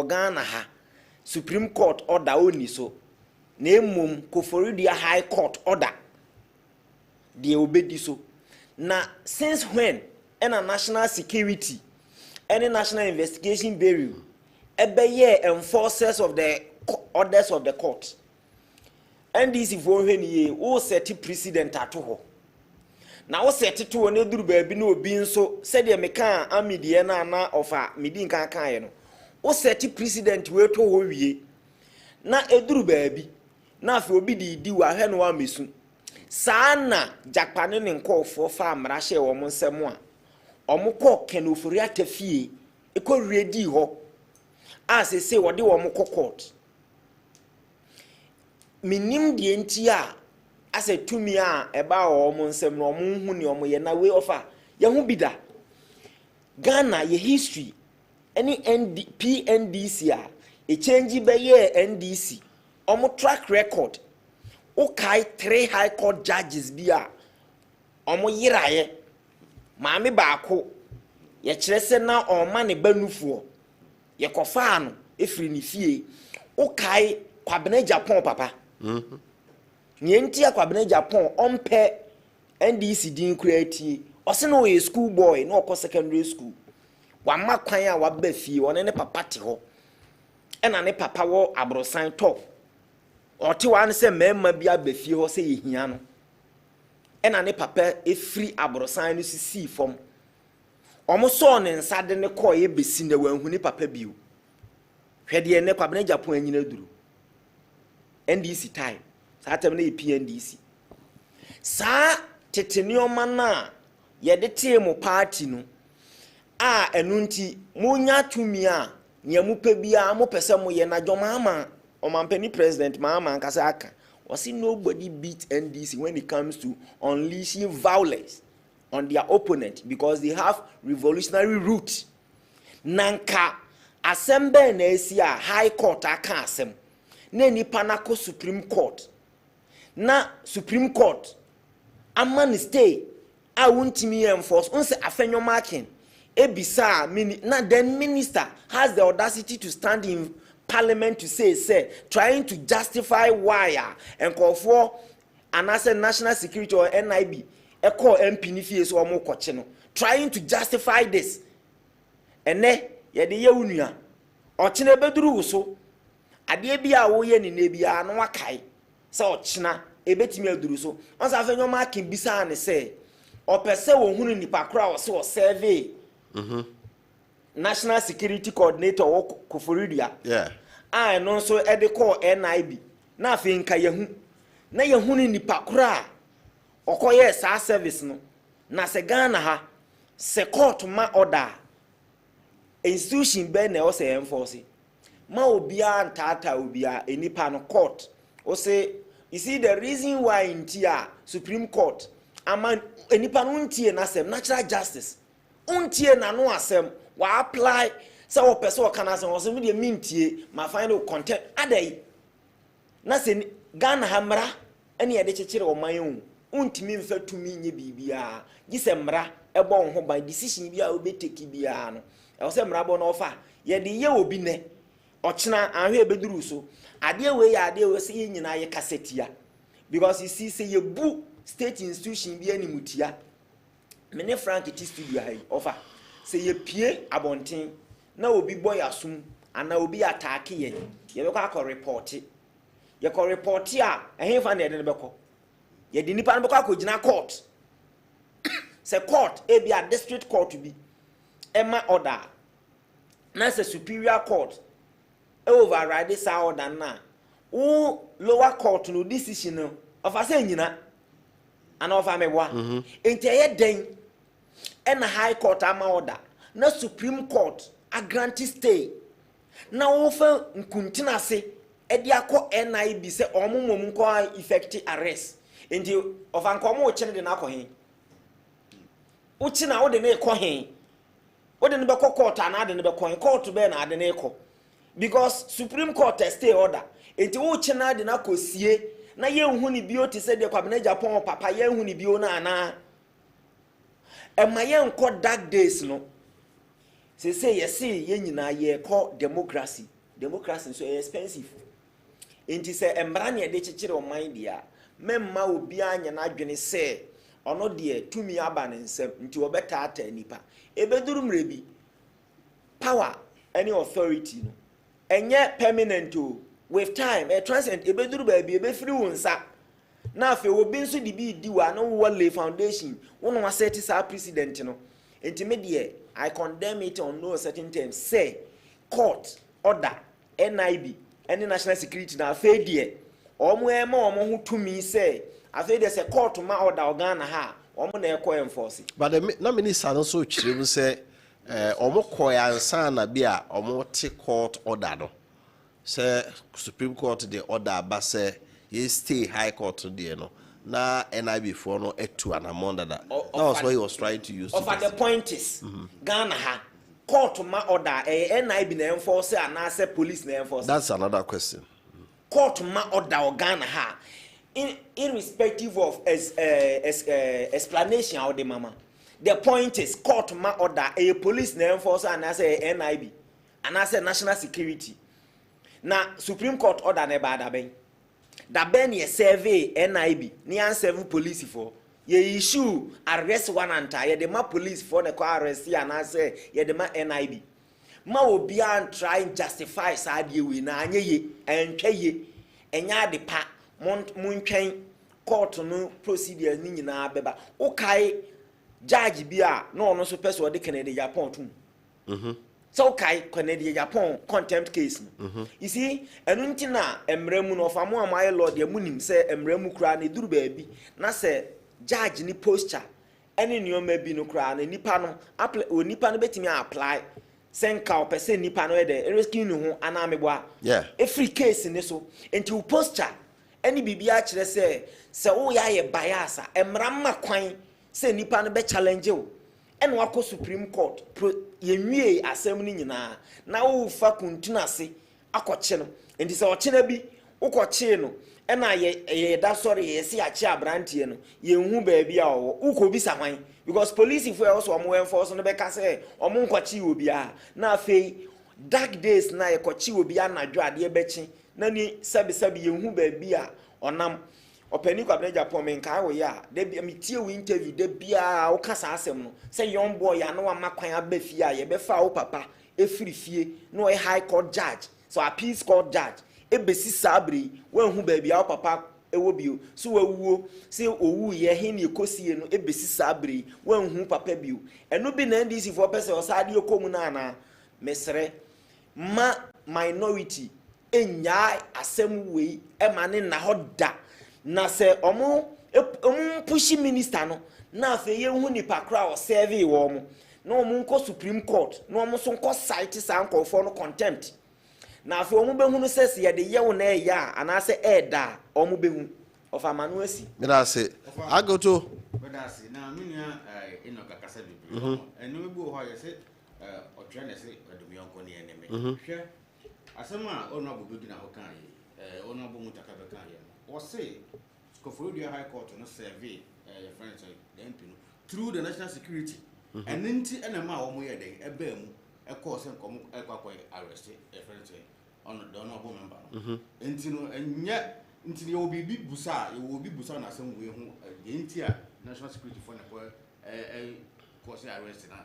Ghana ha Supreme Court order oni so na emom Koforidia High Court order they obedi so na since when a national security any national investigation bureau ebeye enforcers of the orders of the court and this for when ye o set precedent ato na o set to one duru baabi na obi nso said the meka amidie na ofa midin kan ye no o set precedent we to ho wie na eduru baabi na afi obi di wa hwe no wa mesu sana jakpane ne nkofo fa amra hye wo mo nsem a omukọ kenofori atafie ekọwie di ho asese wode wo mo court minim die nti a ase tumi a eba wo mo nsem no mo hu ne omo ye na way ofa ye hu bida Ghana ye history any PNDC a e change be ye NDC omo track record okay 3 high court judges bia omo yiraye maame baako ye kyerese na oma ne banufuo ye kofa no efiri ne fie okay kwabena Japan papa nyenti akwabena Japan ompe NDC din create ose no ye school boy no okọ secondary school wa makwan a wa ba fie one ne papa te ho ena ne papa wo abrosan top oti wan se mema bia ba fie ho se yehia no ena ne papa efri abrosan no sisi fom omo so ne nsade ne ko ye besi na wanhu ne papa biu hwede ne kwabena Japan anyina duru NDC time satem na PNDC sa tetenioma na ye de temu party no a enunti munya tumi a ne amupa bia mo pese mo ye na dwomama omampani president mama ankasa aka was nobody beat NDC when it comes to unleashing violence on their opponent because they have revolutionary roots. Nanka assemble na esi a high court aka asem na nipa na ko Supreme Court na Supreme Court amani stay a wuntimi enforce unse afenyo marking ebisa na then minister has the audacity to stand in Parliament to say trying to justify why and call for an national security or NIB e call MP ni fie so omo koche no trying to justify this ene ye de ye unua ochina beduru so ade bia wo ye ni na bia no wakai se ochina ebetimi aduru so on sa afenyo marking bisa ne say opese wo hunu nipa kra wo se o survey National Security Coordinator Koforidia. Yeah. I no so e de call NIB. Na afi nka yehu. Na yehu ni nipa kura. Okoye sa service no. Na se Ghana ha se court ma order. Institution be na o se enforce. Ma obia ntata obia enipa no court. O say you see the reason why in tia Supreme Court ama enipa no ntie na sem natural justice. Untie na no asem wa apply say o person o kana asem o say me de mintie ma final content adai na se Ghana hamra ene ye de chechire o man untimi mfa tumi nye bibia gi se mra ebo ho ban decision bia o beteki bia no e say mra bo no fa ye de ye obi ne o chena anhwe ebeduru so ade we ya ade we say nyina ye kasetia because you see say ye bu state institution bia ni mutia mene Frank it studio hai offer say ye pie abonten na obi boy asum ana obi attack ye be ko report ye ko report a ehemfa na ye de be ko ye di nipa no be ko akogina court say court e be a district court to be ema order na say superior court e override this order na o lower court no decision no of say nyina ana of amewa enti ye den and high court ama order na Supreme Court a grant stay na wofa nkuntina se edi akọ NIB se omumom nko effective arrest enti ofanko mo chene de na akọ hen uchi na wo de na ekọ hen wo de ne be court ana de ne be kon court be na de na ekọ because Supreme Court stay order enti wo chena de na kosie na ye hu ni bio te se de kwabena Japan papa ye hu ni bio na ana ema ye nko dark days no say yes ye nyina ye call democracy so expensive enti say embra ne de chichire o mind dia memma obi anya na adwene say ono de tumi aba ne nsem nti obeta ata nipa ebeduru mrebi power any authority no enye permanent o with time a transient ebeduru ba bi ebefiri wonsa na afi obi nso di bi di wa no wole foundation wono wa set sa president no enti me de I condemn it on no certain terms. Say, court, order, NIB, any national security na afei de. Omo who to me say, afei de say court ma order organ ha, omo na ekọ enforce. But the na minister no so chire say, omo koya ansa na bia omo te court order no. Say Supreme Court the order ba say ye stay high court there no. Na NIB for no etu and among that. That was what he was trying to use. Of the point is, Ghana ha court ma order NIB na enforce and I say police na enforce. That's another question. Court ma order or Ghana ha irrespective of explanation of the mama. The point is court ma order a police na enforce and I say NIB and I say national security. Na Supreme Court order ne bada ben. Da ben ye survey NIB ni an 7 police for ye issue arrest warrant ye de ma police for the arrest ya na say ye de ma NIB ma obi an try justify sadie we na anye ye entwe ye enya de pa muntwen court no procedures ni nyina beba o kai judge bia no no so person de Canada Japan tum so kai Canada Japan contempt case you see enunti na emremu no famo amaye lord ya munim se emremu kura na duru baabi na se judge ni posture ene nioma bi no kura na nipa no apply o nipa no betimi apply senka o person nipa no de rescue no ho anameboa every case ni so enti o posture ene bibia kire se wo ya ye bias emramma kwan se nipa no be challenge o ene wako Supreme Court yenwie asem ni nyina na wo fa kuntuna se akọche no enti se ọche bi ukọche no ena ye da sorry ye se ache abrantie no ye hu ba bia wo ukobi sa hwan because police for also omo enforce no be ka se omo nkọche obi a na afei dark days na ye kọche obi anadwo ade bechi na ni sabi ye hu ba bia onam openi kwabena Japan men ka wo ya de mi tie we interview de bia wo kasa asem no say young boy ya no amakwan abafie a ye be fa wo papa efiri fie no a high court judge so appeals court judge e besi sabri wan hu ba bia wo papa ewo bio so wawuo say owu ye he ne ekosie no e besi sabri wan hu papa bio eno bi na ndc for person o sa de okomu na na mesre ma minority enya asem we e mane na hoda na se omo pushi minister no na afa ye hu nipa kra o serve wo mo na omo nko Supreme Court na omo so nko cite sanko for no contempt na afa omo behu no se ye de ye wo na ya ana se eda omo behu of amanu asi me da se agoto me da se na menua eno kakasa bibi eno ebu ho ye se otwe na se odumyonko ne eneme hwe asema ono abobegina ho kan ye ono abomutaka be kan ye or say Koforidua High Court no survey friends the MP no through the national security and nti enema wo mo ye den eba mu e call say nkomo e kwakwa arrest friends on the honorable member no nti no enye nti ye obi busa na asem we hu ye nti a national security for na ko cause arrest na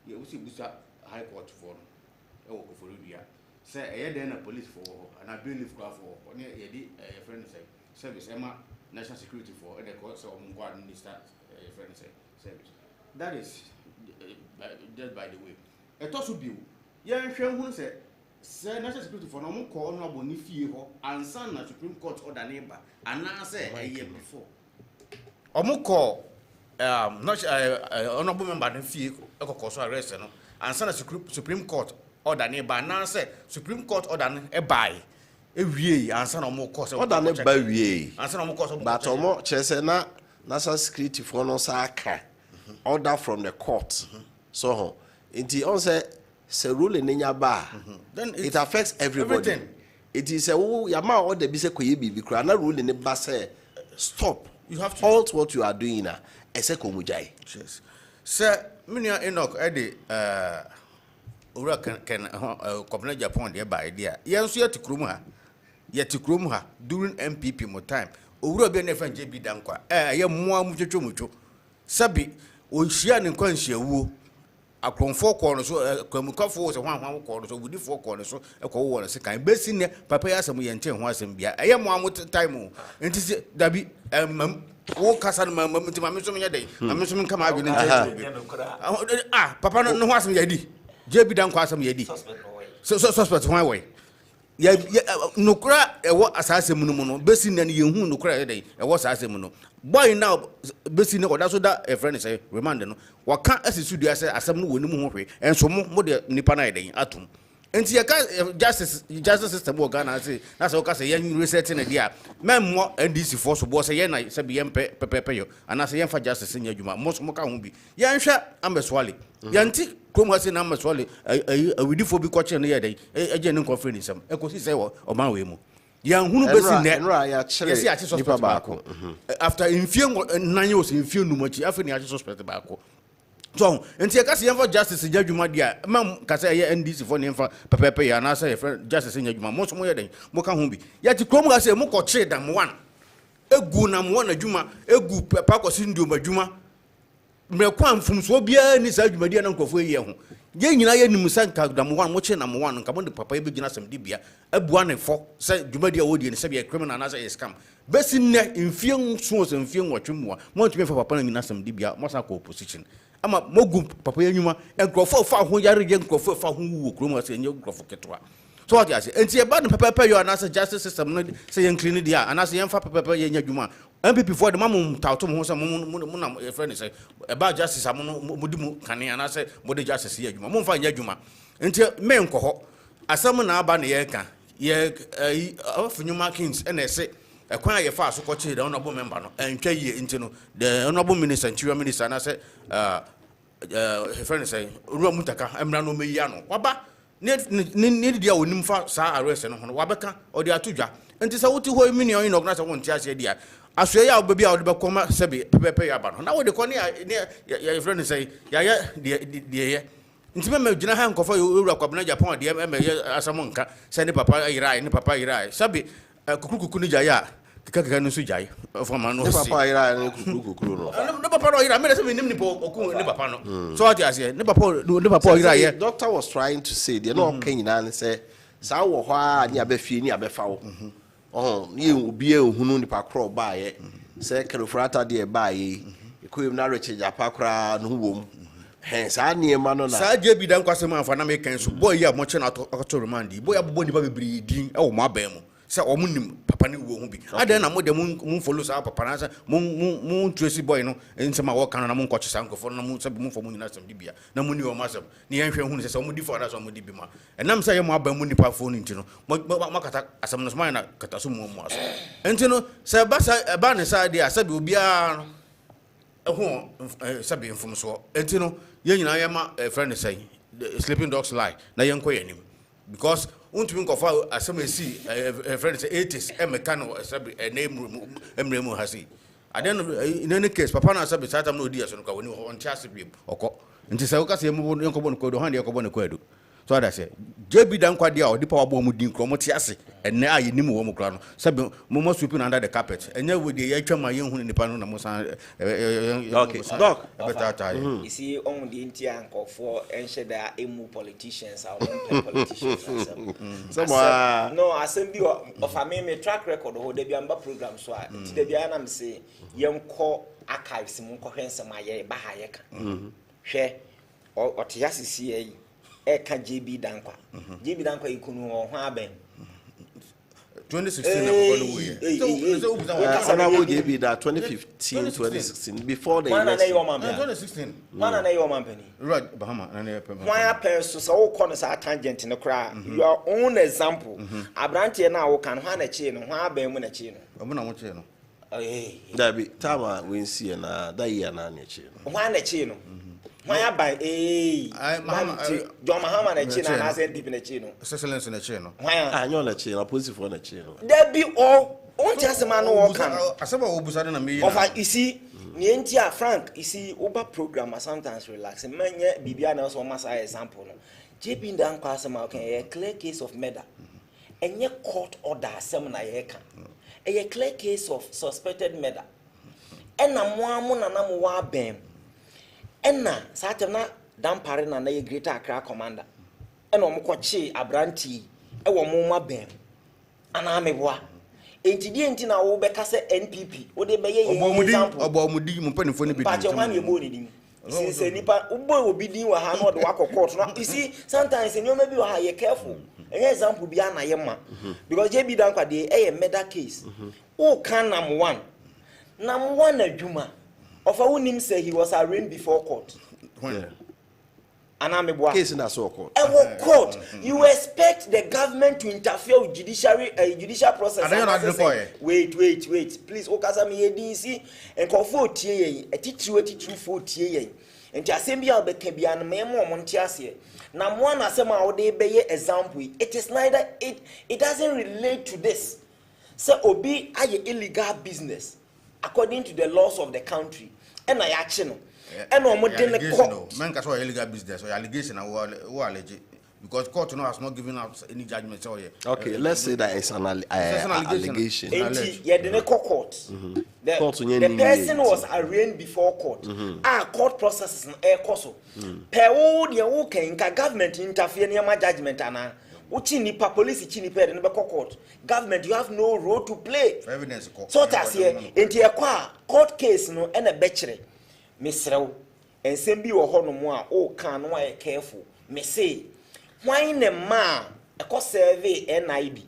ye wo si busa High Court for no e wo Koforidua say e den na police for na bailiff for ne ye di friends service Emma national security for the court so minister friends service that is just by the way it also be ya hwe hu say national security for no mo call no aboni fie ho ansa na Supreme Court order neighbor ana say a year before omo call not honorable member no fie ekokoso arrest no answer Supreme Court order nearby. Now say Supreme Court order a buy. We answer no more course. Order ne buy we. Answer no more course. But omo chese na national security for no saka. Order from the court. So inti on say rule in ba. Then it affects everybody. Everything. It is a yama order be say koye bibi kra na rule in ba say stop. You have to halt what you are doing na. Ese komujai. Yes. Sir, Minia Enoch Eddie Ura can Company Japan there by idea. Yes, yet to Krumha. Yet to Krumha during MPP more time. Ura be never JB Dankwa. Ya mua mucho. Sabi, o share in conscience woo. A cron 4 corners, so come forward 1 corner, so we do 4 corners, so a call one second. Bessin, Papa Yasam and 10 was in beer. I am 1 time. And this is Dabi, walk us on my moment to my mission day. I'm missing come out with Papa no was me yadi. JB down quite some yadi. So suspect one way. No cry, what assassin mono, Bessin and you who no cry day, and what's assassin. Boy now, Bessin or that's what that a friend say, reminding what can't as it should be as some winning and so more Nipana day atom. And see a justice system will Ghana say that's all cast a young resetting a dear. Man more and this force was a yen I said be pepeyo and as a young for justice in your juma most moka won't be. Yan shot I'm a swally. Yanti come was in I'm a swally a we do for be coaching the other day a genuine conference a could say or my way more. Young who knows in that after in few 9 years in few much after the suspect tobacco. So, and see, I can't see ever justice in Judgment, dear. Mam, Cassia and this for name for Pepe, and I say, justice in Judgment, most more than Mokambi. Yet, to come, I say, Moko trade them one. A goonam one a Juma, a good Paco Sinduma Juma. Melquam from Swabia and his Median Uncle for a year. Yea, I knew Sanka, them one watching number 1, and come on the Papa begin some dibia. A 1 and 4, said Jumadia Woody and Sabia criminal and other is come. Best in film swords and film what you more. Want to be for Papa and some dibia, Mosako position. I'm a mogum papa yuma and Crawford far who yari young Crawford far who Crumas and your Crawford Ketua. So what I say, and see about the papa you and as a justice system saying clean the and as a young papa in your juma. And before the mamma Tautum was a moon, friend say about justice, I'm Mudimu Kani and I say, what the justice here, you won't find your juma. Until men coho, as someone now ban the Eka, ye of new markings and they say. A quiet fast coach the honorable member and Kay into the honorable minister and Chief Minister and I said, her friend say, Romutaka, I'm not no Miano. Waba need the old nympha, Sa arrest and Wabaka or the Atuja. And this is what you mean in Ognata won't tell you. I say, I'll be out of Coma, Sebi, Pepe Aban. Now the corner, your friend say, Yaya, dear. Intimate Jinahan Kofa, you rock up Japan, the Asamonka, send Papa Irai, and Papa Irai, Sabi. Kukunijaya, Kakanu Sujai, from Mano Papa Ira, no Papa Ira, made us name Nepapano. So I say, Nepapa, doctor was trying to say, they're not Kenyan and say, Sawa, Yabefi, Yabefao. Oh, you be a Hunu Pacro by it. Say, Califrata, dear by you could not reach Japacra, no womb. Hence, I near Manon. Saja be done customer for Americans, boy, you are much not to Romandi, boy, a body breeding, oh, my bemo. Say omunim papa ni wo hu bi adan na mo de mo follow sa papa na say mo tracy boy no nsema wo kan na mo nkoche sa nkofo na mo say mo fo mo nyina sam dibia na mo ni o masam ni yan hwe hu say mo di for na so mo di bi ma enam say mo aba mo nipa fo ni ntino mo kata asam no smile na kata so mo aso ntino say ba ne sa dia sabi obi a ho sabi mfom so ntino ye nyina ye ma friend say sleeping dogs lie na ye nko yanim because untumi nkofa asem si friend say 80s emekano sabi name emremu hasi aden in any case papa na sabi satam no dia so nka woni on chase bi okọ nti say ukase mu nkobo no kodo han de ekobo no kodo so that say JB dan kwade a odi power bo mu din kromo ti ase enne ayi nim wo mu kra no sabi mo sweeping under the carpet enye we dey atwa ye hu nipa no na mo san okay doc you see on the intia nkofo enche da emu politicians our politicians no assembly of a me track record ho de biamba program so a ti de bia na me say yenko archives mu nko hwensem aye ba ha ye ka hwe o te yasisi yi eka JB Dankwa JB Dankwa ikunu ho aben 2016 and I will give you that 2015 2016 before the election 2016 man na your company right Bahama why happen so corners are tangent in the cry your own example abrante na wo kan hwa na chi no hwa ba mu na chi no omo na mo chi no that be time we see na that year na chi no hwa na chi no why by John Mahama na chi na say deep na chi no excellence na chi no why anyo na chi na positive na chi no there be all on just man no kan asaba obusa na me of you see Nientia Frank, you see, Uber program are sometimes relaxing. Many Bibia also must example. JP Dan Kwasama a clear case of murder. And your court order seminar a clear case of suspected murder. And a Muamuna bem. And na Satana Dan Parina na greater Accra commander. And Omokochi Abranti, a Womuma bem. And I'm a wa. Enti na wo beka se NPP wo de beye example obomudi mo panifo ni bi pa che wan ye bo ni dim se nipa ubo obi din wa ha no de wako court no you see sometimes you maybe wa ye careful any example bi ana ye ma because JB Dan kwade e murder case who can number one adwuma of a nim say he was arraigned before court case in a so court. Court. You expect the government to interfere with judicial process. Wait. Please, Okazami EDC and Kofo TA, a teacher for TA. And Tasembia Bekebian Memo Montiasia. Now, one Asema Ode Beye example. It is neither, it doesn't relate to this. So, Obi, I illegal business according to the laws of the country. And I action. And no more than the court. Man, that's why illegal business or allegation or alleged because court has not given out any judgment. Okay, let's say that it's an allegation. Yeah, the court. The person was arraigned before court. Court processes air coso. Per all the okay, government interfere near my judgment and Uchinipa police chinipa in the court. Government, you have no role to play. Evidence court. So that's here into a court case no and a bachelor. Misrau and sembi wo ho no mo a o kan no e careful me say why ne ma e ko survey NID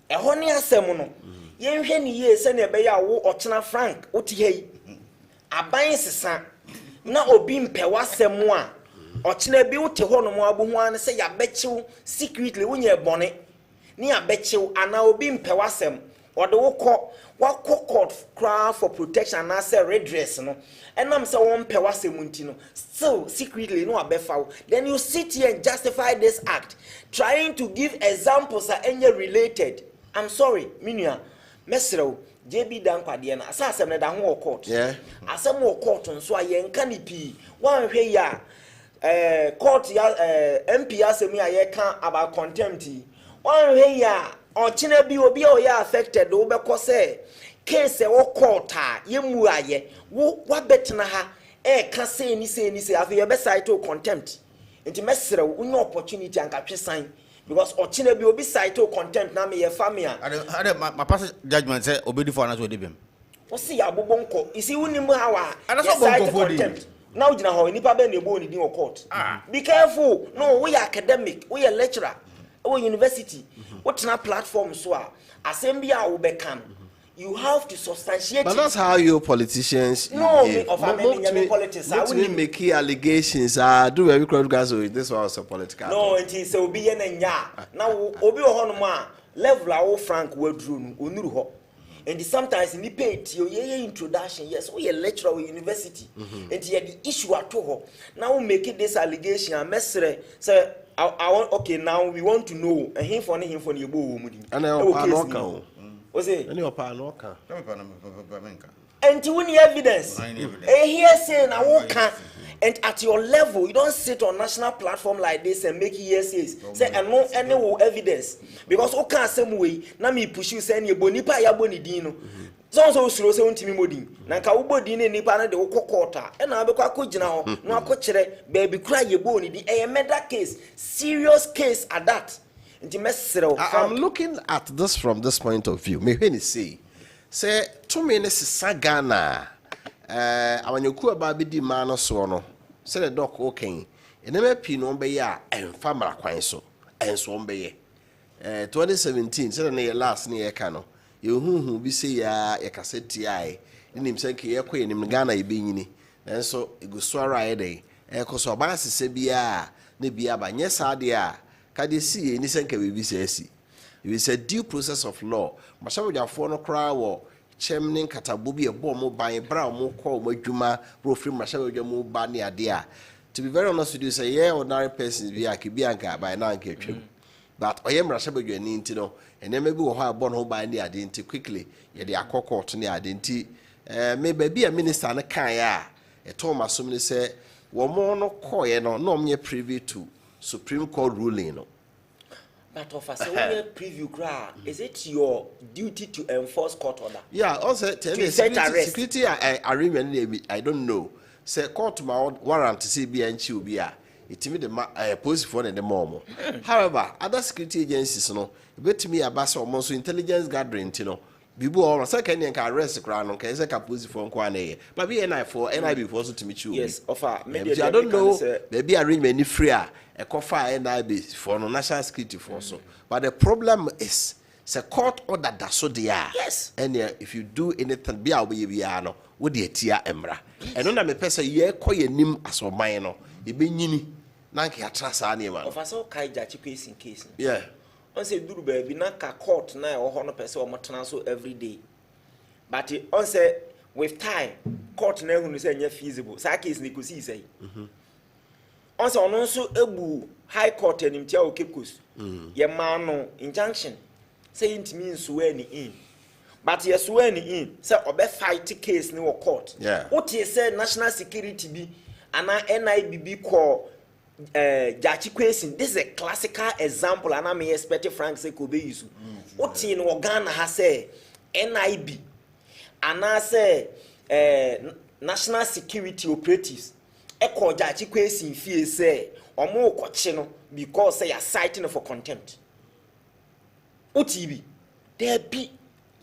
e ho ne asem no ye hwe ne ye se ne be ya wo ochena Frank oti hei aban sesa na obi mpe wasem a ochena bi wote ho no mo abu ho an se ya bechiw secretly wonye bone ne ya bechiw ana obi mpe wasem ode wo court cry for protection and say redress no and am say one pe wasemunti no still secretly no abefa then you sit here and justify this act trying to give examples that any related. I'm sorry minua mesrew JB Dan kwade na asasem ne da ho court asem wo court nso ayenka ni pi wan hwe ya court ya MP asem ya ye kan about contempt wan hwe ya ochina bi obi o ya affected wo be ko say case wo court a yemu aye wo betena ha ka say ni afi ye be site to contempt enti mesere wo nya opportunity anka twesan because ochina bi obi site to contempt na me ye famia my past judgment say obedi for anaso odebem wo see abobonko isi wonimu hawa anaso contempt now jina ho nipa be na ebo ni din wo court be careful no we academic we lecturer we university what na platform so assembly a wo be kan you have to substantiate but that's how you politicians politics I wouldn't make allegations do every crowd guys this was a political no until so obi ye na nya now obi o hono ma level a Frank wadru no onuru ho and sometimes in the page you introduction yes we a lecturer at university and the issue at ho now make this allegation and mesre say I want okay now we want to know and him for you bo wo mudi and say any opa no ka and you need evidence here saying I won't can and at your level you don't sit on national platform like this and make hearsays say and no any evidence because o can same way na me push you say any bonipa ya boni din no so suro say untimi modin na nka wo bodi ne nipa na de wo kokota e na abekwa akogina ho no akokire baby kura ye boni din e murder case serious case at that. I'm looking at this from this point of view. Me when say 2 minutes sagana awanyoku aba bi di ma no so no say the doc okay enema pi no be ya emfa mara kwan so enso be ye 2017 so na last na yɛka no yɛhuhu bi sɛ yɛ kaseti ai nim sɛ ke yɛkɔ yɛnim Ghana yɛbɛnyini nanso eguso ara yɛdɛ ɛkɔ so ɔba asese bia na bia ba nyɛ saa de a ka de si yɛ ni sɛ nka biribi sɛ asi it is a due process of law mashabodafo no kra wɔ chemning katabo bi ebo mo ban bra mo kɔ mo adwuma profri mashabodwa mo ba ne ade a to be very honest with you say yeah ordinary persons bi akibi anka by na anka twem but oyem mashabodwa ni nti no ene me bi wo ha abɔ no ba ne ade nti quickly ye de akɔkɔ to ne ade nti me ba bi a minister ne kan ya eto masom ne sɛ wo mo no kɔ ye no na omye privy to Supreme Court ruling no. But of us, preview cry, is it your duty to enforce court order? Yeah, also security I don't know. Say court my warrant to see BNC be it me the post for the mom. However, other security agencies no, bet me a bass almost intelligence gathering, you know. Bibu or second and can arrest crown on Kaiser Capuzi for Kwane. But be NI for NIB for to meet you. Yes, offer maybe I don't know, maybe arrangement if free. A coffee NIB for no national security for so. But the problem is, the court order that so they are. Yes. And if you do anything, be no, would the tia emra. And on a person, ye call your name as a minor. You be nini. Nanki atrasa animal. Of us all kai jachi case in case. Yeah. On say do baby nanka court na or 100% or matanaso every day. But on say with time, court na who say nye feasible. Sa case ni kusi say. Also on also ebu high court and imtia o kepkus ye man no injunction say it means swear ni in but ye swear ni in say obe fight case ni wo court what you say national security bi ana NIBB call jachi question. This is a classical example and I may expect Frank say ko be use what in Ghana ha say NIB ana say national security operatives Eko jachi kwesi fie say omo koche no because say you citing for contempt. OTB there be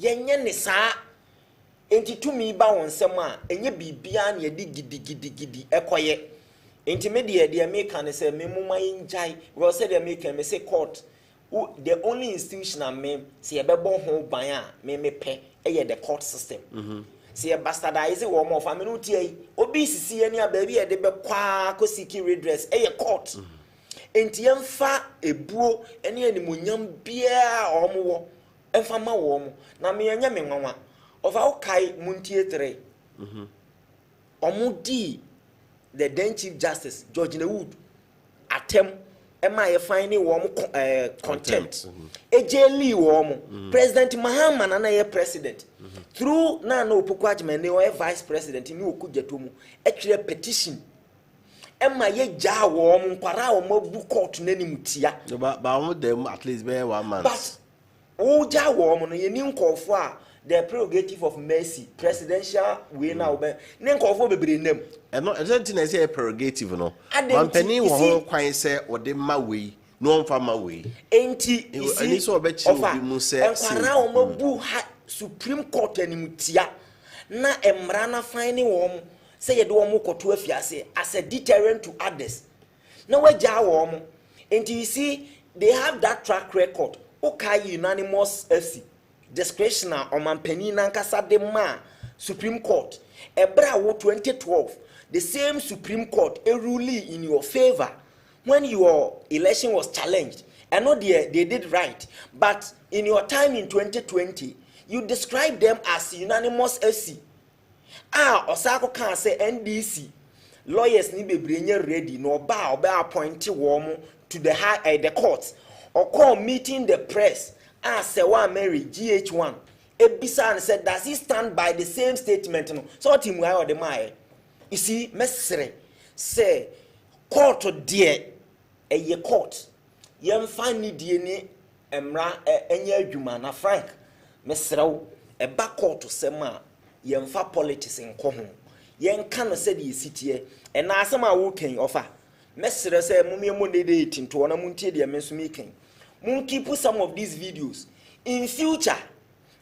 yenye ne saa enti tumi ba wonsem a enye bibia na yedi gidi ekoye enti me de make an say me muma injai we say de make me say court the only institution I mean say ebebo ho ban a me pe the court system. See a bastardize one more family tia obi sisi ani ababi e de be kwa ko seeking redress court enti emfa ebuo ene animunyam bia omo emfa ma wo mo na me anya me nwanwa of how kai muntie 3 omo di the then chief justice George Wood atem ema ye fine wo mo contempt ejeli wo mo President Mahama na ye president through na opoku ajmen ne o vice president ni okujeto mu etwere petition ema ye ja wo mo nkwara wo mabu court nanim tia ba wo dem at least be 1 month but o ja wo mo no ye ni nkofo a the prerogative of mercy presidential we na obe ne nkofo bebre nam no exactly na say prerogative no man pani wo ho kwan say o de ma we no mfa ma we enti ani so obechi obi mu say nkwara wo mabu Supreme Court animutia na emra na fine wo mo say ye de wo mo koto afiase as a deterrent to others na waja wo mo and you see they have that track record okay unanimous FC discretional or mampani na nkasa de ma Supreme Court ebra wo 2012 the same Supreme Court a ruling in your favor when your election was challenged. I know they did right, but in your time in 2020 you describe them as unanimous FC. Osako can say NDC lawyers ni bebrenya ready no ba appoint warm to the high the courts or call meeting the press as Sewa Mary GH1. Ebisan said does he stand by the same statement no so team why or the my you see mesre say court dear a court yem fani die ni emra enye adwuma na Frank mesrew e ba court sema yemfa politics nko ho yen ka no se de sitie e na asema wo kan offer mesre say mumyemu ne de tinto na muntie de menso mi kan mun keep some of these videos in future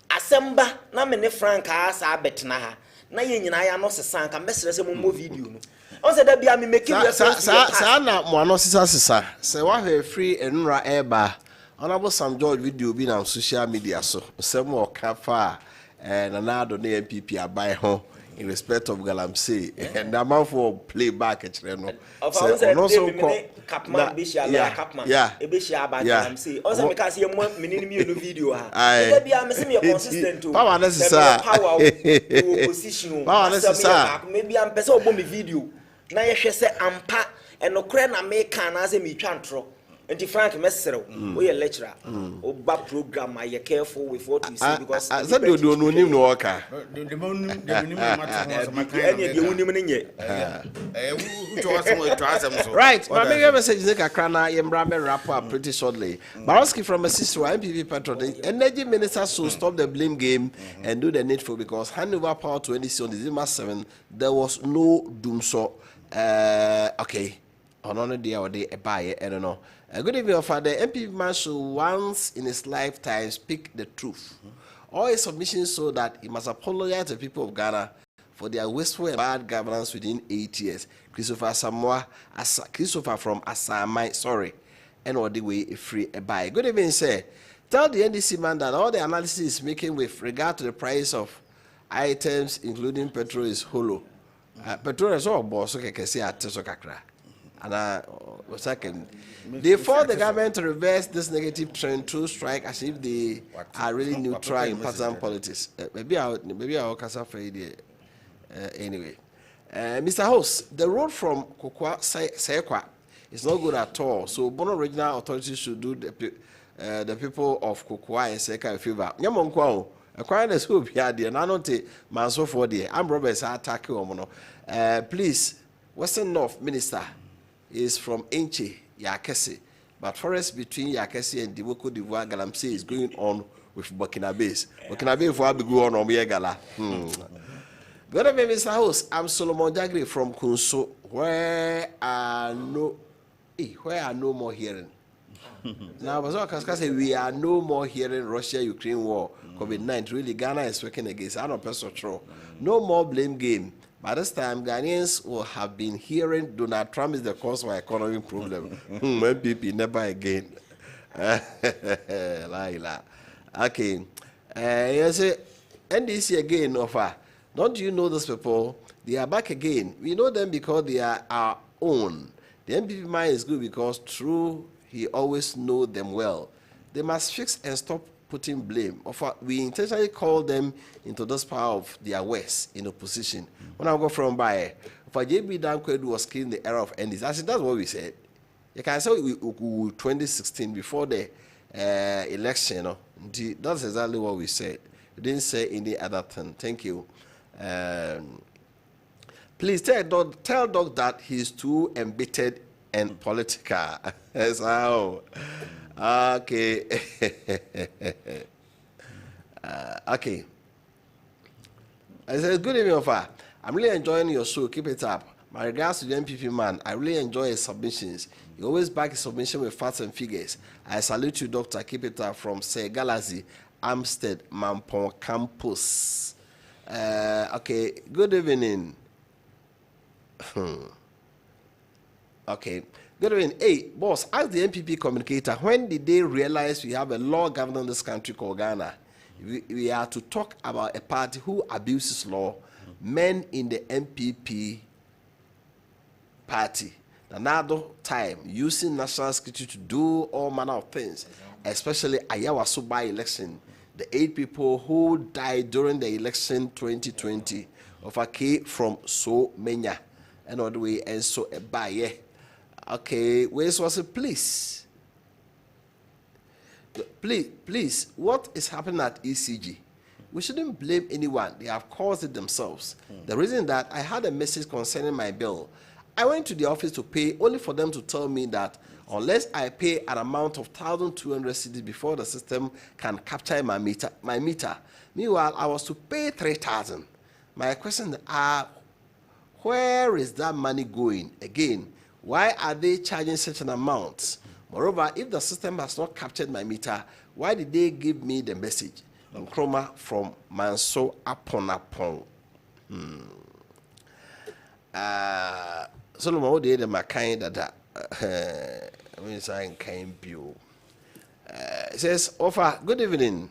asemba na me ne Frank asa abetna ha na ye nyina ya no sesan ka mesre say mo video no on say da bia me make reference sa na mo ano sisa se wa free enura eba Honorable Sam George video being on social media, so some more cafa and another MPP are by home in respect of Galamsey and the amount for playback at Reno. Also, Capman Bishia, Capman, a Bishia by Galamsey. Also, because you want me video. Maybe I'm consistent to power necessary. Position. Power necessary. Maybe I'm person of video. Now you say I'm pa and no crane I make can as a me chantro. And Frank Messer, we a lecturer, or back program, I careful with what you say because I said you don't know him worker. Right, my big message is a crana, Yambrame wrap up pretty shortly. Baroski from a sister MPP patron, energy minister should stop the blame game and do the needful because hand over power to NDC on December 7, there was no doom so. Okay, on another day or day a buyer, I don't know. Good evening, Father. MPP man should once in his lifetime speak the truth. All his submissions so that he must apologize to the people of Ghana for their wasteful and bad governance within 8 years. Christopher from Asamai, sorry, and all the way free a buy. Good evening, sir. Tell the NDC man that all the analysis is making with regard to the price of items, including petrol, is hollow. Petrol is all boss, okay, can see at Tesokakra. And second, they forced the government to reverse this negative trend through strike as if they are really neutral in partisan politics. Maybe I'll cast a fade anyway. Mr. Host, the road from Kokwa Sekwa is not good at all. So Bono regional authorities should do the people of Kokwa and Sekwa a favor. Yamonkwao, a quietness will be here, and I don't take my so for the I'm Roberts attack you. Please, Western North Minister is from Enche, Yakese, but forest between Yakese and Dimoko d'Ivoire Galamsey is going on with Burkina Faso. Burkina Faso will be going on Gala. Good evening, Mr. Host. I'm Solomon Jagri from Kunso, where are no more hearing. Now, we are no more hearing Russia-Ukraine war, COVID-19. Really, Ghana is working against. I don't person true. No more blame game. By this time, Ghanaians will have been hearing Donald Trump is the cause of our economic problem. MPP never again. Okay. You say, NDC again offer. Don't you know those people? They are back again. We know them because they are our own. The MPP mind is good because through he always know them well. They must fix and stop putting blame. We intentionally call them into this power of their worst in opposition. When I go from by, for JB Dankwedu was killing the era of NDC. I said that's what we said. You can say we 2016 before the election. You know, that's exactly what we said. We didn't say any other thing. Thank you. Please tell Doc that he's too embittered and political. So, okay. Okay. I said, good evening, Ofa. I'm really enjoying your show. Keep it up. My regards to the MPP man. I really enjoy his submissions. He always back his submission with facts and figures. I salute you, Doctor. Keep it up from Sir Galazi, Amstead, Mampong Campus. Okay. Good evening. Okay. Good evening. Hey, boss, ask the MPP communicator, when did they realize we have a law governing this country called Ghana? We are to talk about a party who abuses law, men in the MPP party. Another time, using national security to do all manner of things, especially Ayawaso by-election. The 8 people who died during the election 2020 of a K from So Menya, and all the way, and so a buyer. Okay, where's was it, please? Please, what is happening at ECG? We shouldn't blame anyone. They have caused it themselves. The reason that I had a message concerning my bill, I went to the office to pay, only for them to tell me that unless I pay an amount of 1,200 cedis before the system can capture my meter. Meanwhile, I was to pay 3,000. My question are, where is that money going? Again, why are they charging such an amount? Moreover, if the system has not captured my meter, why did they give me the message? Nkrumah from Manso Apon. Solomon, what did my kind that I mean, I can't build. says, Wofa, good evening.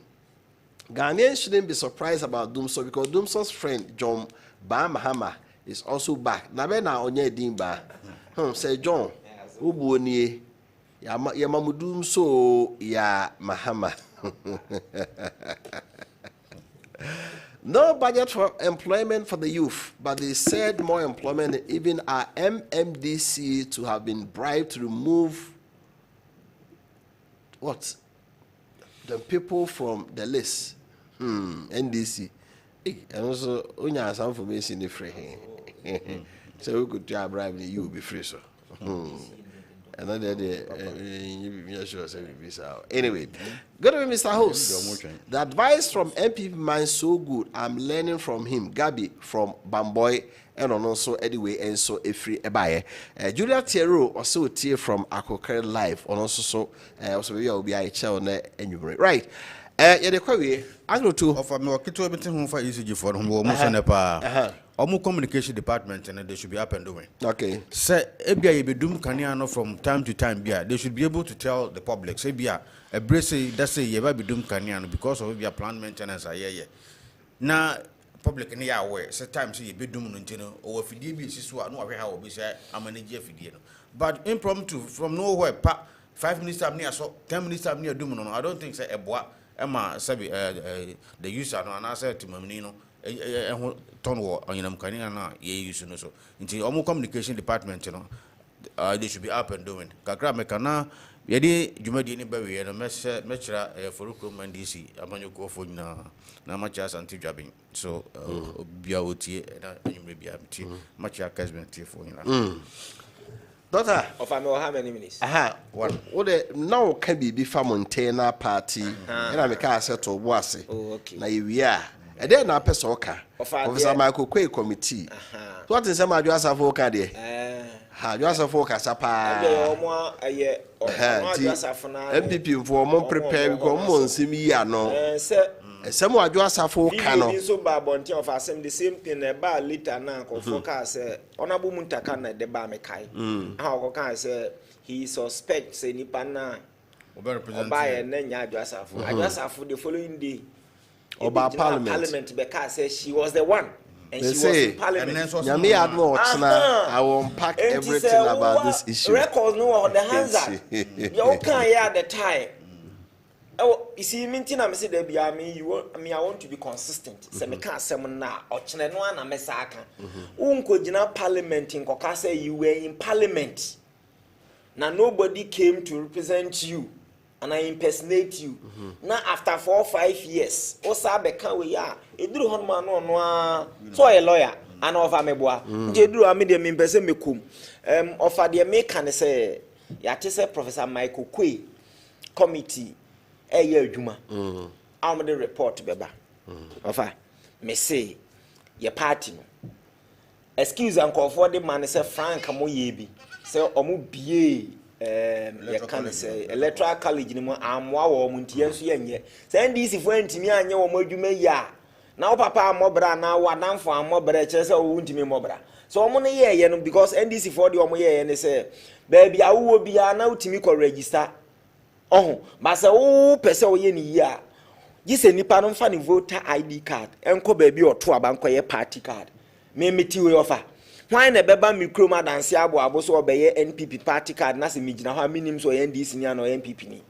Ghanaians shouldn't be surprised about Dumso because Dumso's friend John Mahama is also back. Nabena onye dimba. Say John, ubuoni ya mamu Dumso ya Mahama. No budget for employment for the youth, but they said more employment. Even our MMDC to have been bribed to remove what the people from the list. NDC. And also, we have some information in free. So we could try bribing you be free, so. Another day, anyway, good evening, Mr. Host. The advice from MPP man so good. I'm learning from him. Gabi from Bamboy, and also anyway, and so a free ebaye. Julia Tiero also tear from Adwenkyere Live, and also also we will be a child and right. Yeah, the query. I go to offer me work to everything home for ECG for whom we must Omo communication department and they should be up and doing. Okay. Say ebia be dum kaniano from time to time bia they should be able to tell the public say bia a brace that say ye be dum kaniano because of bia plan maintenance aye. Na public ni aware say time say ye be dum no ntino o afidie bi siso no ahwe ha obi say amanage afidie no. But impromptu from nowhere 5 minutes time near so 10 minutes time near dum no I don't think say eboa Emma sabi the user no and say timamni no ton wo onyenam kania na ye use no so nti omo communication department no they should be up and doing kakra mekana ye di dwumadi ni bawe no mechira for recommend DC amanyoko fo nyina na macha santi dwabin so bia otie na anyumre bia mti macha Kessben tie fo nyina Doctor, of how many minutes? One. What the now can be Montana party, and I make a set of wasi. Okay. Now we are. And then I pass Oka. Officer Michael Quay committee. What is some address of Oka there? Address of Oka Sapa. MPP for more prepared come on Simiano. Some address of Oka. So bad of us the same thing about later now. Focus honorable Muntakana de Bamekai. How can I say he suspects any pana buy and then address of the following day. About Parliament because she was the one. And they she was in Parliament. I will unpack everything about this issue. Records no on the hands up. You can't hear at the time. Oh, you see, I'm saying there be I want to be consistent. Say me can't say na ochine no na mesaka. Unko jina Parliament in Koka say you were in Parliament. Now nobody came to represent you. And I impersonate you. Now after 4 or 5 years, Osabe can we ya? Edru honma no so a lawyer and over meboa. Jedru amide me impersonate me kum. Offer the make say ya say Professor Michael Quay committee year adwuma. I'm the report beba. Offer me say your party no. Excuse uncle for the man say Frank amoyebi. Say omo bie you can say electoral college ni mo amwa wo mo ntie so yenye send this for ntimi anye wo madwuma ya na papa amobra na wadanfo amobra che say wo ntimi mobra so omo ne ye no because NDC for the omo ye ne say baby awo bia na utimi ko register ba say wo pese wo ye ni ya gise nipa no mfa ni voter ID card enko baby oto abanko ye party card me meti we offer why na beba mikroma dance abo so obeye NPP party card na se migina ho minim so NDC ni na NPP ni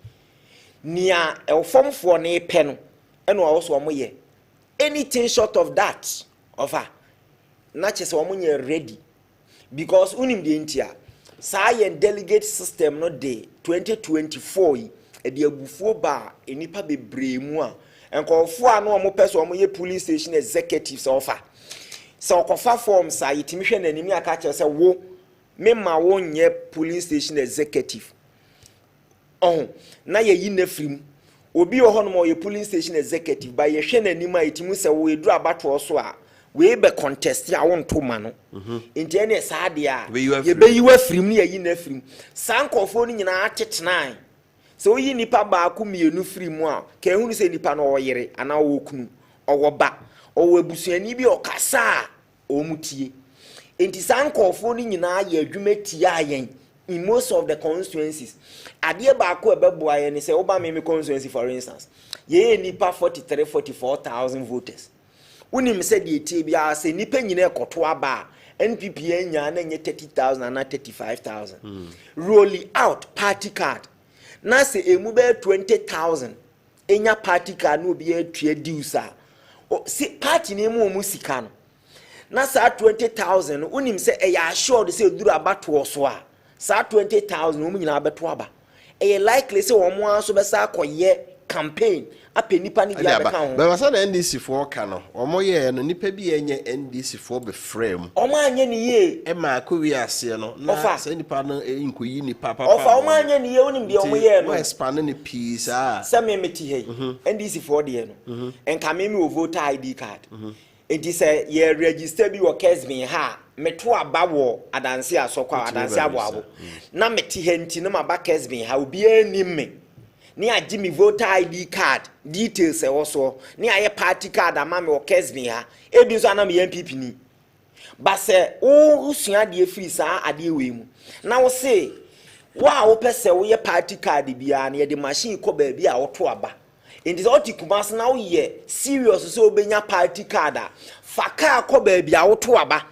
nia elfomfo na epe no e no wo so omoye anything short of that offer na chese omonye ready because unim de ntia science delegate system no day 2024 e de abufuo ba enipa bebremu a enkofo a no omo pese omoye police station executives offer so kofa forms a yitimi hwe nanimi aka kire se wo memma wo nye police station executive na ye yi na frim obi oho no mo ye police station executive ba ye hwe nanim a yitimi se wo eduru abato so a we be contest a won to ma no enti ene sa de a ye be yi wa frim ne ye yi na frim sankofo ni nyina atetena so yi nipa ba ku mienu frim a ka ehunu se nipa no oyere ana wo kunu owo ba owo ebusuani bi okasa omutie enti sankofo ni nyina ya adwuma tie ayen in most of the constituencies. Adeɛ baako ɛbɛboa yɛ ne sɛ woba me constituency for instance. Ye nipa 44,000 voters. Unim said the TBR say nipa nyina ekoto aba NPP enya na nye 30,000 and 35,000. Rolling out party card. Na say emu be 20,000. Enya party card no be atua dues a. See party na emu omu sika no. Na sa 20,000 unim say e ya assured say duru abato so a. Sa 20,000 omu nyina abeto aba. E likely say omo anso be sa akoye campaign apɛ nipa ni bia bɛka ho. But wasa na NDC for ka no. Omo ye no nipa bi enye NDC for be frame. Omo anye ni ye. E ma ko wi ase no. Na say nipa no nkoyi nipa papa. Ofa omo anye ni ye onim de omo ye no. Mo expand ni peace ah. Say me meti he. NDC for de no. Enka me o voter ID card. Enti say ye register bi wo Kessben ha. Meto aba wo adanse asokwa adanse aboabo. Na meti he nti na maba Kessben ha obi anim me. Ni agye me voter ID card details also ni aye party card ama me o Kessben ha e bi so ana me MPP ni ba se wo usua de free sa ade we mu na wo se wa wo pese wo ye party card bia na ye de machine ko ba bia wo to aba enti so tikumas na wo ye serious so obenya party card a faka ko ba bia wo to aba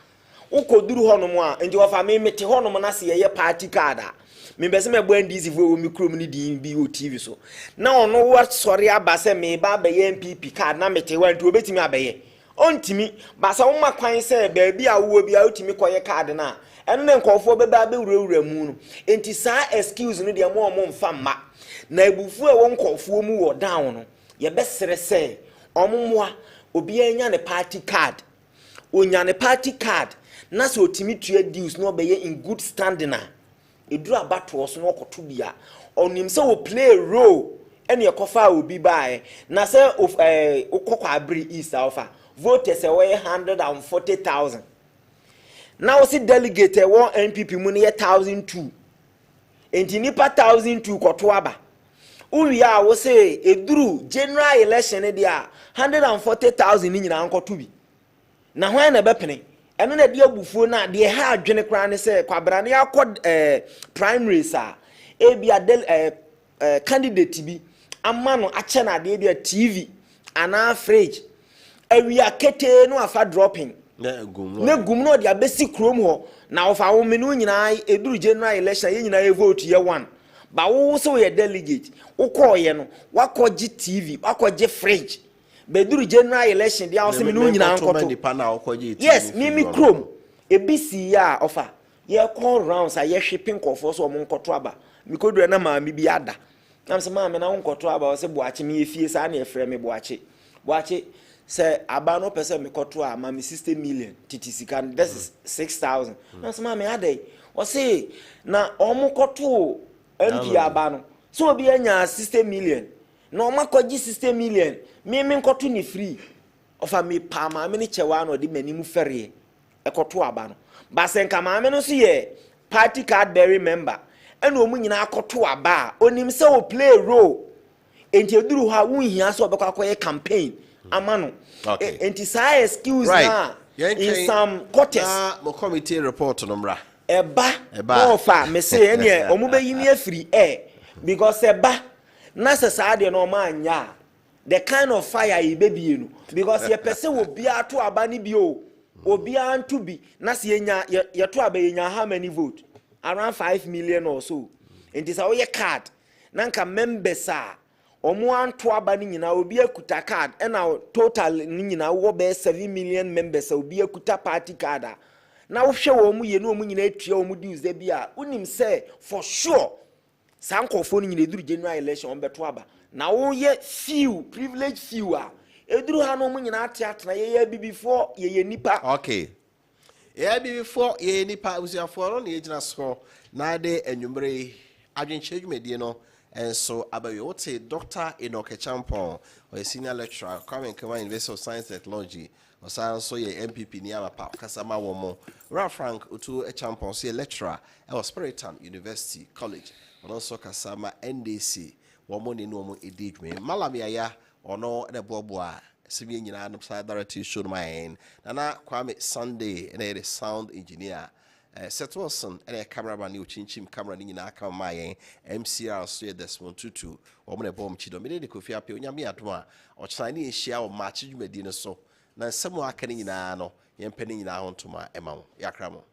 wo koduru honom a enti wo fa me mete honom na se ye party card a me bese me bwan DC for me krom ni di bi o TV so na ono what sorry abase me ba be MPP card na mete wan to obetimi abeye ontimi ba sa wo makwan se ba bi a wo bi a otimi koye card na eno ne nkofo be ba be wurawura mu no enti sa excuse no de mo mfa ma na ebufu e wo nkofo mu wo down no ye besere se ommoa obi anya ne party card onya ne party card na so otimi tua dues no be in good standing na eduru abato so no koto bia onim se wo play role ene ekofa obi bae na se okokwa abri east alpha voters we 140,000 now see delegate won NPP mu ne 1,002 enti nipa 1,002 koto aba uri a wo se eduru general election ne dia 140,000 ni nyina ankoto bi na hwan na bepene eno na de abufuo na de ha adwene kra ne se kwabra ne akọ primaries a bia candidate bi amma no ache na de bia TV ana fridge awia kete no afa dropping na gum no de abesi krom ho na ofa wo me no nyina eduru general election ye nyina vote ye one ba wo so ye delegate wo ko ye no wakoje TV wakoje fridge beduru general election dia ose me no nyina ankoto yes mimi krom ebisi ya offer ye call rounds a ye shipping kofo so mo nkoto aba mikodu na ma mi bi ada na se ma me na nkoto aba ose boache me efie sa na efre me boache se aba no pese me koto a ma me 60 million titisika this is 6,000 na se ma me adai ose na omo koto MP aba no so obi anya 60 million na o makoji 60 million me nkoto ni free ofa me pa ma me ni chewa no de manimu fere e koto aba no ba se nka ma me no so ye party card bearer member ena omu nyina akoto aba onim se o play role enti eduru ha wo hia so obekwa akoye campaign amano enti sa excuse na in some quarters mo committee report no mra eba ofa me say ene omu be yimi afiri because eba na se sa de no ma anya the kind of fire e be bi no because ye person wo bia to aba ni bi o obi antu bi na se enya ye to aba enya how many vote around 5 million or so enti sa wo ye card na nka members a omo anto aba ni nyina obi akuta card na total ni nyina wo be 7 million members obi akuta party card na wo hwe wo mu ye no mu nyina atua wo mu dues da bia unim say for sure sankofo ni nyina eduru general election on beto aba na wo ye few privilege few a eduru ha no mu nyina atena ye before ye nipa okay ye before ye nipa usiafo no ye gina so na de enwumre Adwenkyere dwumedie no enso abawe wote Dr. Enoch Champon or senior lecturer coming University of Science and Technology or so ye MPP ni abapa kasama womo Ra Frank utu Champon say lecturer e Spiritan University College and also kasama NDC womo ni no mo edidwe malami aya ono na boboa simi nyina no side director show my nana Kwame Sunday and a sound engineer Seth Wilson and a cameraman new chinchim camera in Akamaye, MCR so Desmond Tutu, or when a bomb chido, Mede Kofi Appiah, Yami Adwa, or Chinese share or match Medina so. Now some more canning in ano, yen penning in our to my amount, Yakramo.